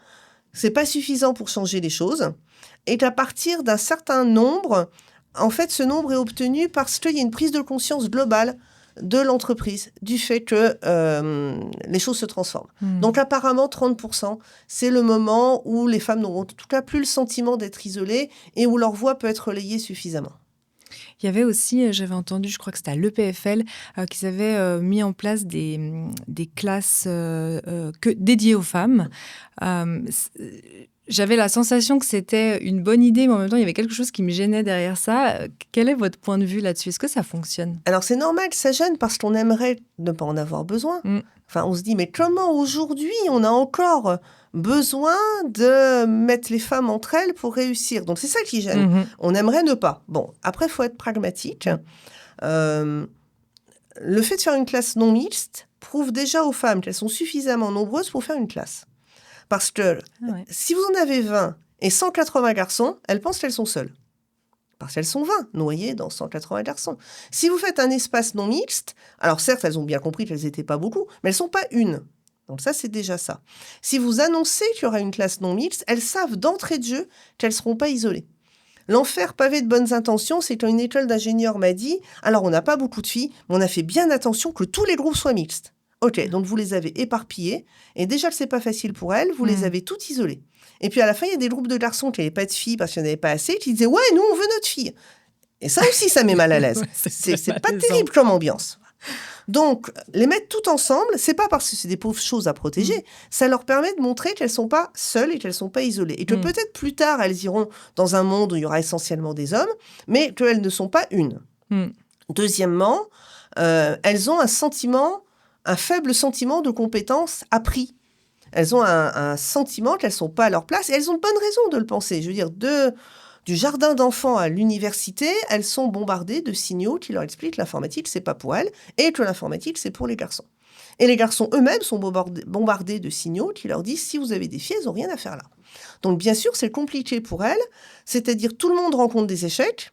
ce n'est pas suffisant pour changer les choses, et qu'à partir d'un certain nombre, en fait, ce nombre est obtenu parce qu'il y a une prise de conscience globale de l'entreprise, du fait que les choses se transforment. Donc apparemment, 30%, c'est le moment où les femmes n'auront en tout cas plus le sentiment d'être isolées et où leur voix peut être relayée suffisamment. Il y avait aussi, j'avais entendu, je crois que c'était à l'EPFL, qu'ils avaient mis en place des classes dédiées aux femmes. J'avais la sensation que c'était une bonne idée, mais en même temps, il y avait quelque chose qui me gênait derrière ça. Quel est votre point de vue là-dessus? Est-ce que ça fonctionne? Alors c'est normal que ça gêne parce qu'on aimerait ne pas en avoir besoin. Enfin, on se dit, mais comment aujourd'hui on a encore besoin de mettre les femmes entre elles pour réussir? Donc c'est ça qui gêne. On aimerait ne pas. Bon, après, il faut être pragmatique. Le fait de faire une classe non mixte prouve déjà aux femmes qu'elles sont suffisamment nombreuses pour faire une classe. Parce que si vous en avez 20 et 180 garçons, elles pensent qu'elles sont seules. Parce qu'elles sont 20, noyées dans 180 garçons. Si vous faites un espace non mixte, alors certes, elles ont bien compris qu'elles n'étaient pas beaucoup, mais elles ne sont pas une. Donc ça, c'est déjà ça. Si vous annoncez qu'il y aura une classe non mixte, elles savent d'entrée de jeu qu'elles ne seront pas isolées. L'enfer pavé de bonnes intentions, c'est qu'une école d'ingénieurs m'a dit « Alors, on n'a pas beaucoup de filles, mais on a fait bien attention que tous les groupes soient mixtes. » Ok, donc vous les avez éparpillées, et déjà que c'est pas facile pour elles, vous les avez toutes isolées. Et puis à la fin, il y a des groupes de garçons qui n'avaient pas de filles parce qu'il n'y en avait pas assez, qui disaient « Ouais, nous, on veut notre fille !» Et ça aussi, ça met mal à l'aise. C'est pas terrible comme ambiance. Donc, les mettre toutes ensemble, c'est pas parce que c'est des pauvres choses à protéger, ça leur permet de montrer qu'elles sont pas seules et qu'elles sont pas isolées. Et que peut-être plus tard, elles iront dans un monde où il y aura essentiellement des hommes, mais qu'elles ne sont pas une. Deuxièmement, elles ont un faible sentiment de compétence appris. Elles ont un sentiment qu'elles ne sont pas à leur place et elles ont de bonnes raisons de le penser. Je veux dire, du jardin d'enfants à l'université, elles sont bombardées de signaux qui leur expliquent que l'informatique, c'est pas pour elles et que l'informatique, c'est pour les garçons. Et les garçons eux-mêmes sont bombardés de signaux qui leur disent si vous avez des filles, elles n'ont rien à faire là. Donc bien sûr, c'est compliqué pour elles, c'est-à-dire tout le monde rencontre des échecs.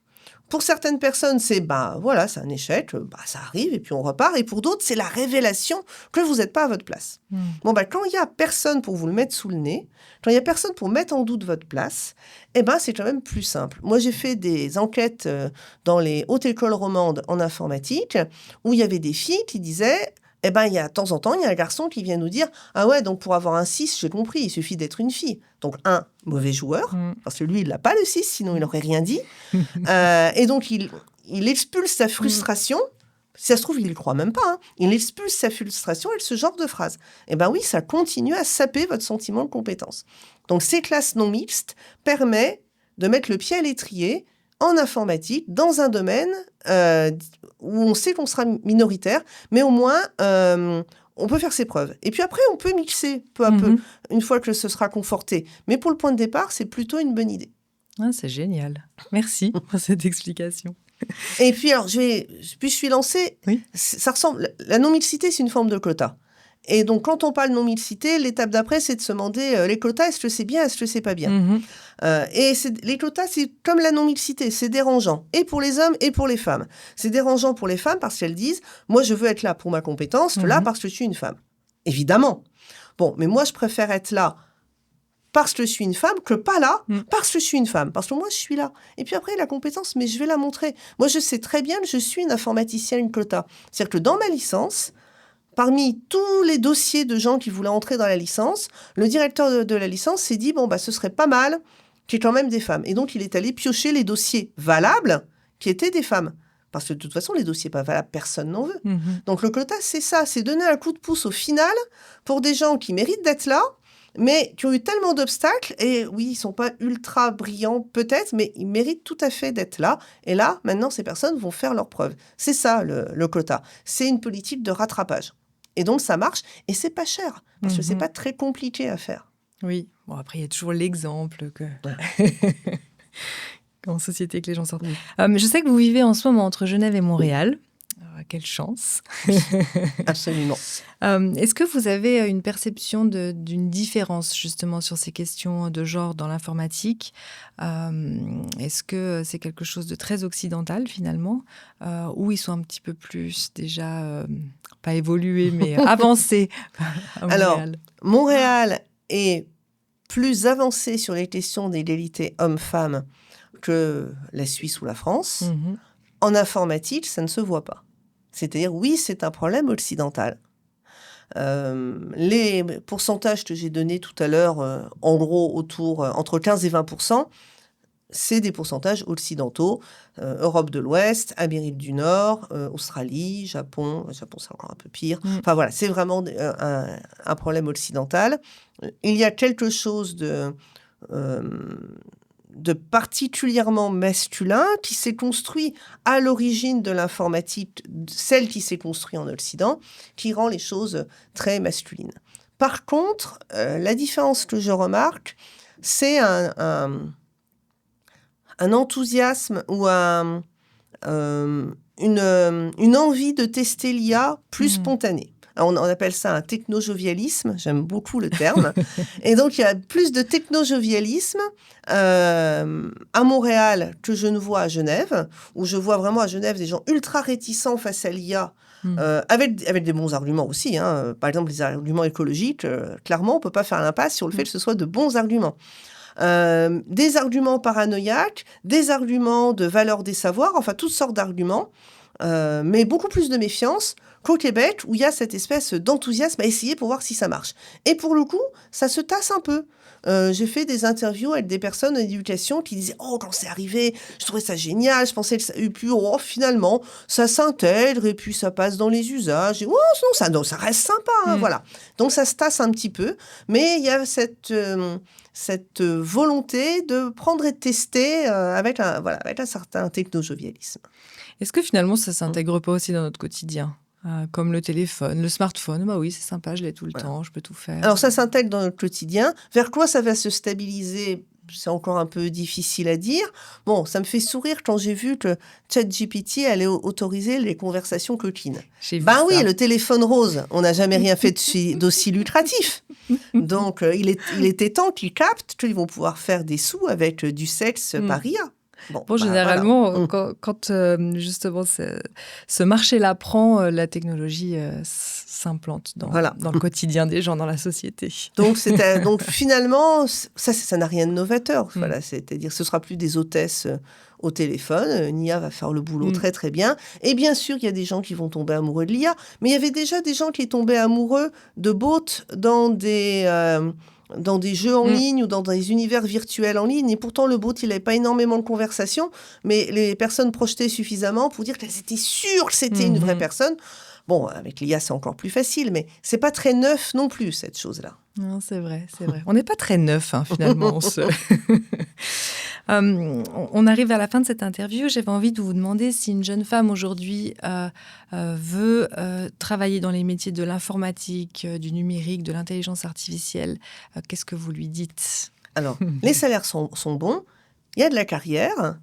Pour certaines personnes, c'est voilà, c'est un échec, ça arrive et puis on repart. Et pour d'autres, c'est la révélation que vous n'êtes pas à votre place. Bon, quand il n'y a personne pour vous le mettre sous le nez, quand il n'y a personne pour mettre en doute votre place, c'est quand même plus simple. Moi, j'ai fait des enquêtes dans les hautes écoles romandes en informatique où il y avait des filles qui disaient... il y a de temps en temps, il y a un garçon qui vient nous dire « Ah ouais, donc pour avoir un 6, j'ai compris, il suffit d'être une fille. » Donc un mauvais joueur, parce que lui, il n'a pas le 6, sinon il n'aurait rien dit. Et donc, il expulse sa frustration. Si ça se trouve, il ne le croit même pas. Hein. Il expulse sa frustration avec ce genre de phrase. Oui, ça continue à saper votre sentiment de compétence. Donc, ces classes non mixtes permettent de mettre le pied à l'étrier en informatique, dans un domaine où on sait qu'on sera minoritaire, mais au moins, on peut faire ses preuves. Et puis après, on peut mixer peu à peu, une fois que ce sera conforté. Mais pour le point de départ, c'est plutôt une bonne idée. Ah, c'est génial. Merci pour cette explication. Et puis, alors, je suis lancée. Oui. Ça ressemble. La non-mixité, c'est une forme de quota. Et donc, quand on parle non-mixité, l'étape d'après, c'est de se demander les quotas, est-ce que c'est bien, est-ce que c'est pas bien Et les quotas, c'est comme la non-mixité, c'est dérangeant, et pour les hommes et pour les femmes. C'est dérangeant pour les femmes parce qu'elles disent « Moi, je veux être là pour ma compétence, là parce que je suis une femme. » Évidemment. Bon, mais moi, je préfère être là parce que je suis une femme que pas là parce que je suis une femme. Parce que moi, je suis là. Et puis après, la compétence, mais je vais la montrer. Moi, je sais très bien que je suis une informaticienne quota. C'est-à-dire que dans ma licence... Parmi tous les dossiers de gens qui voulaient entrer dans la licence, le directeur de la licence s'est dit ce serait pas mal qu'il y ait quand même des femmes. Et donc, il est allé piocher les dossiers valables qui étaient des femmes. Parce que de toute façon, les dossiers pas valables, personne n'en veut. Donc, le quota, c'est ça, c'est donner un coup de pouce au final pour des gens qui méritent d'être là, mais qui ont eu tellement d'obstacles. Et oui, ils sont pas ultra brillants peut-être, mais ils méritent tout à fait d'être là. Et là, maintenant, ces personnes vont faire leurs preuves. C'est ça, le quota. C'est une politique de rattrapage. Et donc, ça marche. Et c'est pas cher. Parce que c'est pas très compliqué à faire. Oui. Bon, après, il y a toujours l'exemple que... en société que les gens sortent. Je sais que vous vivez en ce moment entre Genève et Montréal. Quelle chance. Absolument. Est-ce que vous avez une perception d'une différence justement sur ces questions de genre dans l'informatique ? Est-ce que c'est quelque chose de très occidental finalement, ou ils sont un petit peu plus déjà, pas évolués, mais avancés à Montréal ? Alors, Montréal est plus avancé sur les questions d'égalité homme-femme que la Suisse ou la France. En informatique, ça ne se voit pas. C'est-à-dire, oui, c'est un problème occidental. Les pourcentages que j'ai donnés tout à l'heure, en gros, entre 15 et 20%, c'est des pourcentages occidentaux, Europe de l'Ouest, Amérique du Nord, Australie, Japon. Japon, c'est encore un peu pire. Enfin voilà, c'est vraiment un problème occidental. Il y a quelque chose de particulièrement masculin qui s'est construit à l'origine de l'informatique, celle qui s'est construite en Occident, qui rend les choses très masculines. Par contre, la différence que je remarque, c'est un enthousiasme ou une envie de tester l'IA plus spontanée. On appelle ça un technojovialisme, j'aime beaucoup le terme. Et donc, il y a plus de technojovialisme à Montréal que je ne vois à Genève, où je vois vraiment à Genève des gens ultra réticents face à l'IA, avec des bons arguments aussi. Par exemple, les arguments écologiques, clairement, on ne peut pas faire l'impasse sur le fait que ce soit de bons arguments. Des arguments paranoïaques, des arguments de valeur des savoirs, enfin toutes sortes d'arguments, mais beaucoup plus de méfiance qu'au Québec, où il y a cette espèce d'enthousiasme à essayer pour voir si ça marche. Et pour le coup, ça se tasse un peu. J'ai fait des interviews avec des personnes en éducation qui disaient « Oh, quand c'est arrivé, je trouvais ça génial, je pensais que ça... Et puis, oh, finalement, ça s'intègre et puis ça passe dans les usages. Et oh, non, ça reste sympa, voilà. » Donc, ça se tasse un petit peu, mais il y a cette volonté de prendre et de tester avec un certain technojovialisme. Est-ce que finalement, ça ne s'intègre pas aussi dans notre quotidien ? Comme le téléphone, le smartphone, bah oui, c'est sympa, je l'ai tout le temps, je peux tout faire. Alors ça s'intègre dans notre quotidien. Vers quoi ça va se stabiliser ? C'est encore un peu difficile à dire. Bon, ça me fait sourire quand j'ai vu que ChatGPT allait autoriser les conversations coquines. Ben oui, le téléphone rose, on n'a jamais rien fait d'aussi lucratif. Donc, il était temps qu'ils captent qu'ils vont pouvoir faire des sous avec du sexe par IA. Bon, généralement, voilà. quand justement ce marché-là prend, la technologie s'implante dans le quotidien des gens, dans la société. Donc finalement, ça n'a rien de novateur. Voilà, c'est-à-dire ce ne sera plus des hôtesses au téléphone. L'IA va faire le boulot très très bien. Et bien sûr, il y a des gens qui vont tomber amoureux de l'IA, mais il y avait déjà des gens qui tombaient amoureux de bots dans des jeux en ligne ou dans des univers virtuels en ligne. Et pourtant, le bot, il n'avait pas énormément de conversations, mais les personnes projetaient suffisamment pour dire qu'elles étaient sûres que c'était une vraie personne. Bon, avec l'IA, c'est encore plus facile, mais c'est pas très neuf non plus, cette chose-là. Non, c'est vrai. On n'est pas très neuf, finalement. On arrive à la fin de cette interview. J'avais envie de vous demander si une jeune femme aujourd'hui veut travailler dans les métiers de l'informatique, du numérique, de l'intelligence artificielle. Qu'est-ce que vous lui dites ? Alors, les salaires sont bons, il y a de la carrière.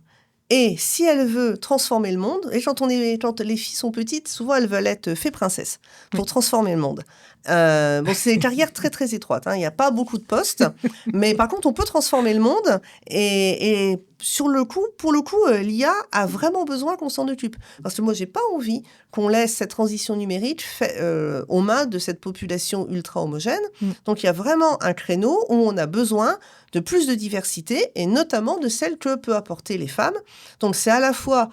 Et si elle veut transformer le monde, et quand les filles sont petites, souvent elles veulent être fées princesses pour transformer le monde. C'est une carrière très très étroite. Il n'y a pas beaucoup de postes, mais par contre on peut transformer le monde. Et pour le coup, l'IA a vraiment besoin qu'on s'en occupe. Parce que moi, j'ai pas envie qu'on laisse cette transition numérique aux mains de cette population ultra homogène. Donc il y a vraiment un créneau où on a besoin de plus de diversité, et notamment de celle que peut apporter les femmes. Donc c'est à la fois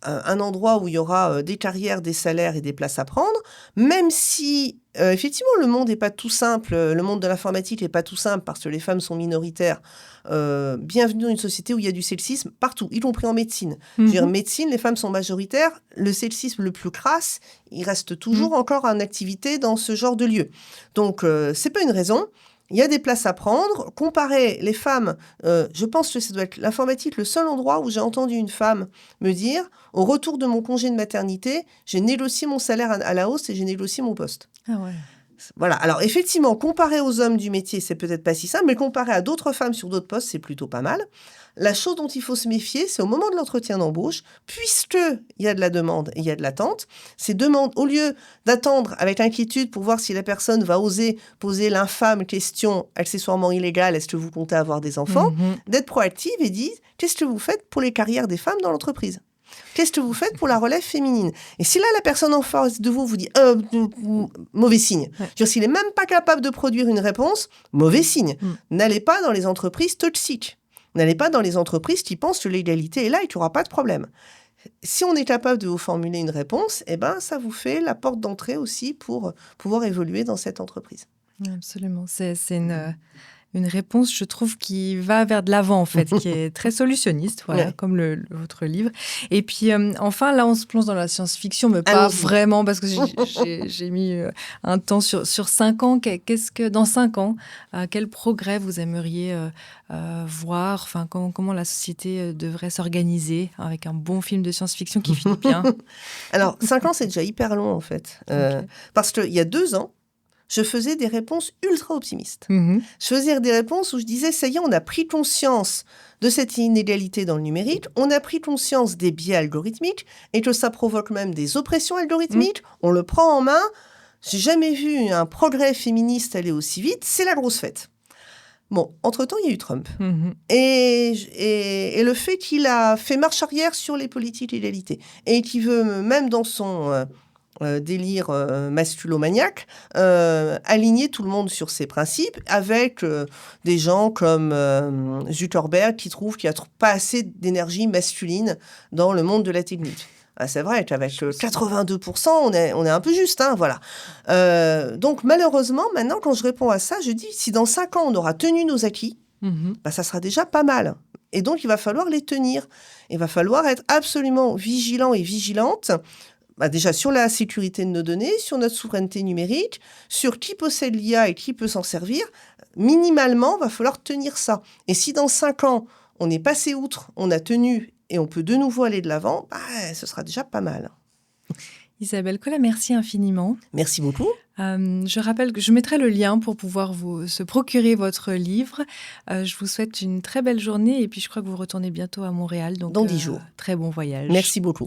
un endroit où il y aura des carrières, des salaires et des places à prendre, même si effectivement le monde n'est pas tout simple, le monde de l'informatique n'est pas tout simple parce que les femmes sont minoritaires. Bienvenue dans une société où il y a du sexisme partout, y compris en médecine. Je veux dire, médecine, les femmes sont majoritaires, le sexisme le plus crasse, il reste toujours encore en activité dans ce genre de lieu. Donc c'est pas une raison. Il y a des places à prendre. Comparer les femmes, je pense que ça doit être l'informatique le seul endroit où j'ai entendu une femme me dire « Au retour de mon congé de maternité, j'ai négocié mon salaire à la hausse et j'ai négocié mon poste. » Ah ouais. Voilà. Alors effectivement, comparé aux hommes du métier, c'est peut-être pas si simple, mais comparé à d'autres femmes sur d'autres postes, c'est plutôt pas mal. La chose dont il faut se méfier, c'est au moment de l'entretien d'embauche, puisqu'il y a de la demande et il y a de l'attente, ces demandes, au lieu d'attendre avec inquiétude pour voir si la personne va oser poser l'infâme question accessoirement illégale, est-ce que vous comptez avoir des enfants, d'être proactive et dire, qu'est-ce que vous faites pour les carrières des femmes dans l'entreprise ? Qu'est-ce que vous faites pour la relève féminine ? Et si là, la personne en face de vous dit mauvais signe. Ouais. S'il n'est même pas capable de produire une réponse, mauvais signe. N'allez pas dans les entreprises toxiques. N'allez pas dans les entreprises qui pensent que l'égalité est là et qu'il n'y aura pas de problème. Si on est capable de vous formuler une réponse, ça vous fait la porte d'entrée aussi pour pouvoir évoluer dans cette entreprise. Absolument. C'est une réponse, je trouve, qui va vers de l'avant, en fait, qui est très solutionniste, voilà, Ouais. comme votre livre. Et puis, enfin, là, on se plonge dans la science-fiction, mais pas Allons-y. vraiment, parce que j'ai mis un temps sur 5 ans. Qu'est-ce que, dans 5 ans, quel progrès vous aimeriez voir? Enfin, comment la société devrait s'organiser avec un bon film de science-fiction qui finit bien? Alors, 5 ans, c'est déjà hyper long, en fait. Ok. Parce qu'il y a 2 ans, je faisais des réponses ultra optimistes. Mhm. Je faisais des réponses où je disais, ça y est, on a pris conscience de cette inégalité dans le numérique, on a pris conscience des biais algorithmiques et que ça provoque même des oppressions algorithmiques, on le prend en main. J'ai jamais vu un progrès féministe aller aussi vite, c'est la grosse fête. Bon, entre-temps, il y a eu Trump. Mhm. Et le fait qu'il a fait marche arrière sur les politiques d'égalité et qu'il veut, même dans son délire masculomaniaque, aligner tout le monde sur ses principes avec des gens comme Zuckerberg qui trouvent qu'il n'y a pas assez d'énergie masculine dans le monde de la technique. Ah, c'est vrai qu'avec 82%, on est un peu juste, hein, voilà. Donc malheureusement, maintenant, quand je réponds à ça, je dis, si dans 5 ans, on aura tenu nos acquis, Mhm. bah, ça sera déjà pas mal. Et donc, il va falloir les tenir. Il va falloir être absolument vigilant et vigilante, bah, déjà sur la sécurité de nos données, sur notre souveraineté numérique, sur qui possède l'IA et qui peut s'en servir. Minimalement, il va falloir tenir ça. Et si dans 5 ans, on est passé outre, on a tenu et on peut de nouveau aller de l'avant, bah, ce sera déjà pas mal. Isabelle Collet, merci infiniment. Merci beaucoup. Je rappelle que je mettrai le lien pour pouvoir se procurer votre livre. Je vous souhaite une très belle journée et puis je crois que vous retournez bientôt à Montréal. Donc, Dans 10 jours. Très bon voyage. Merci beaucoup.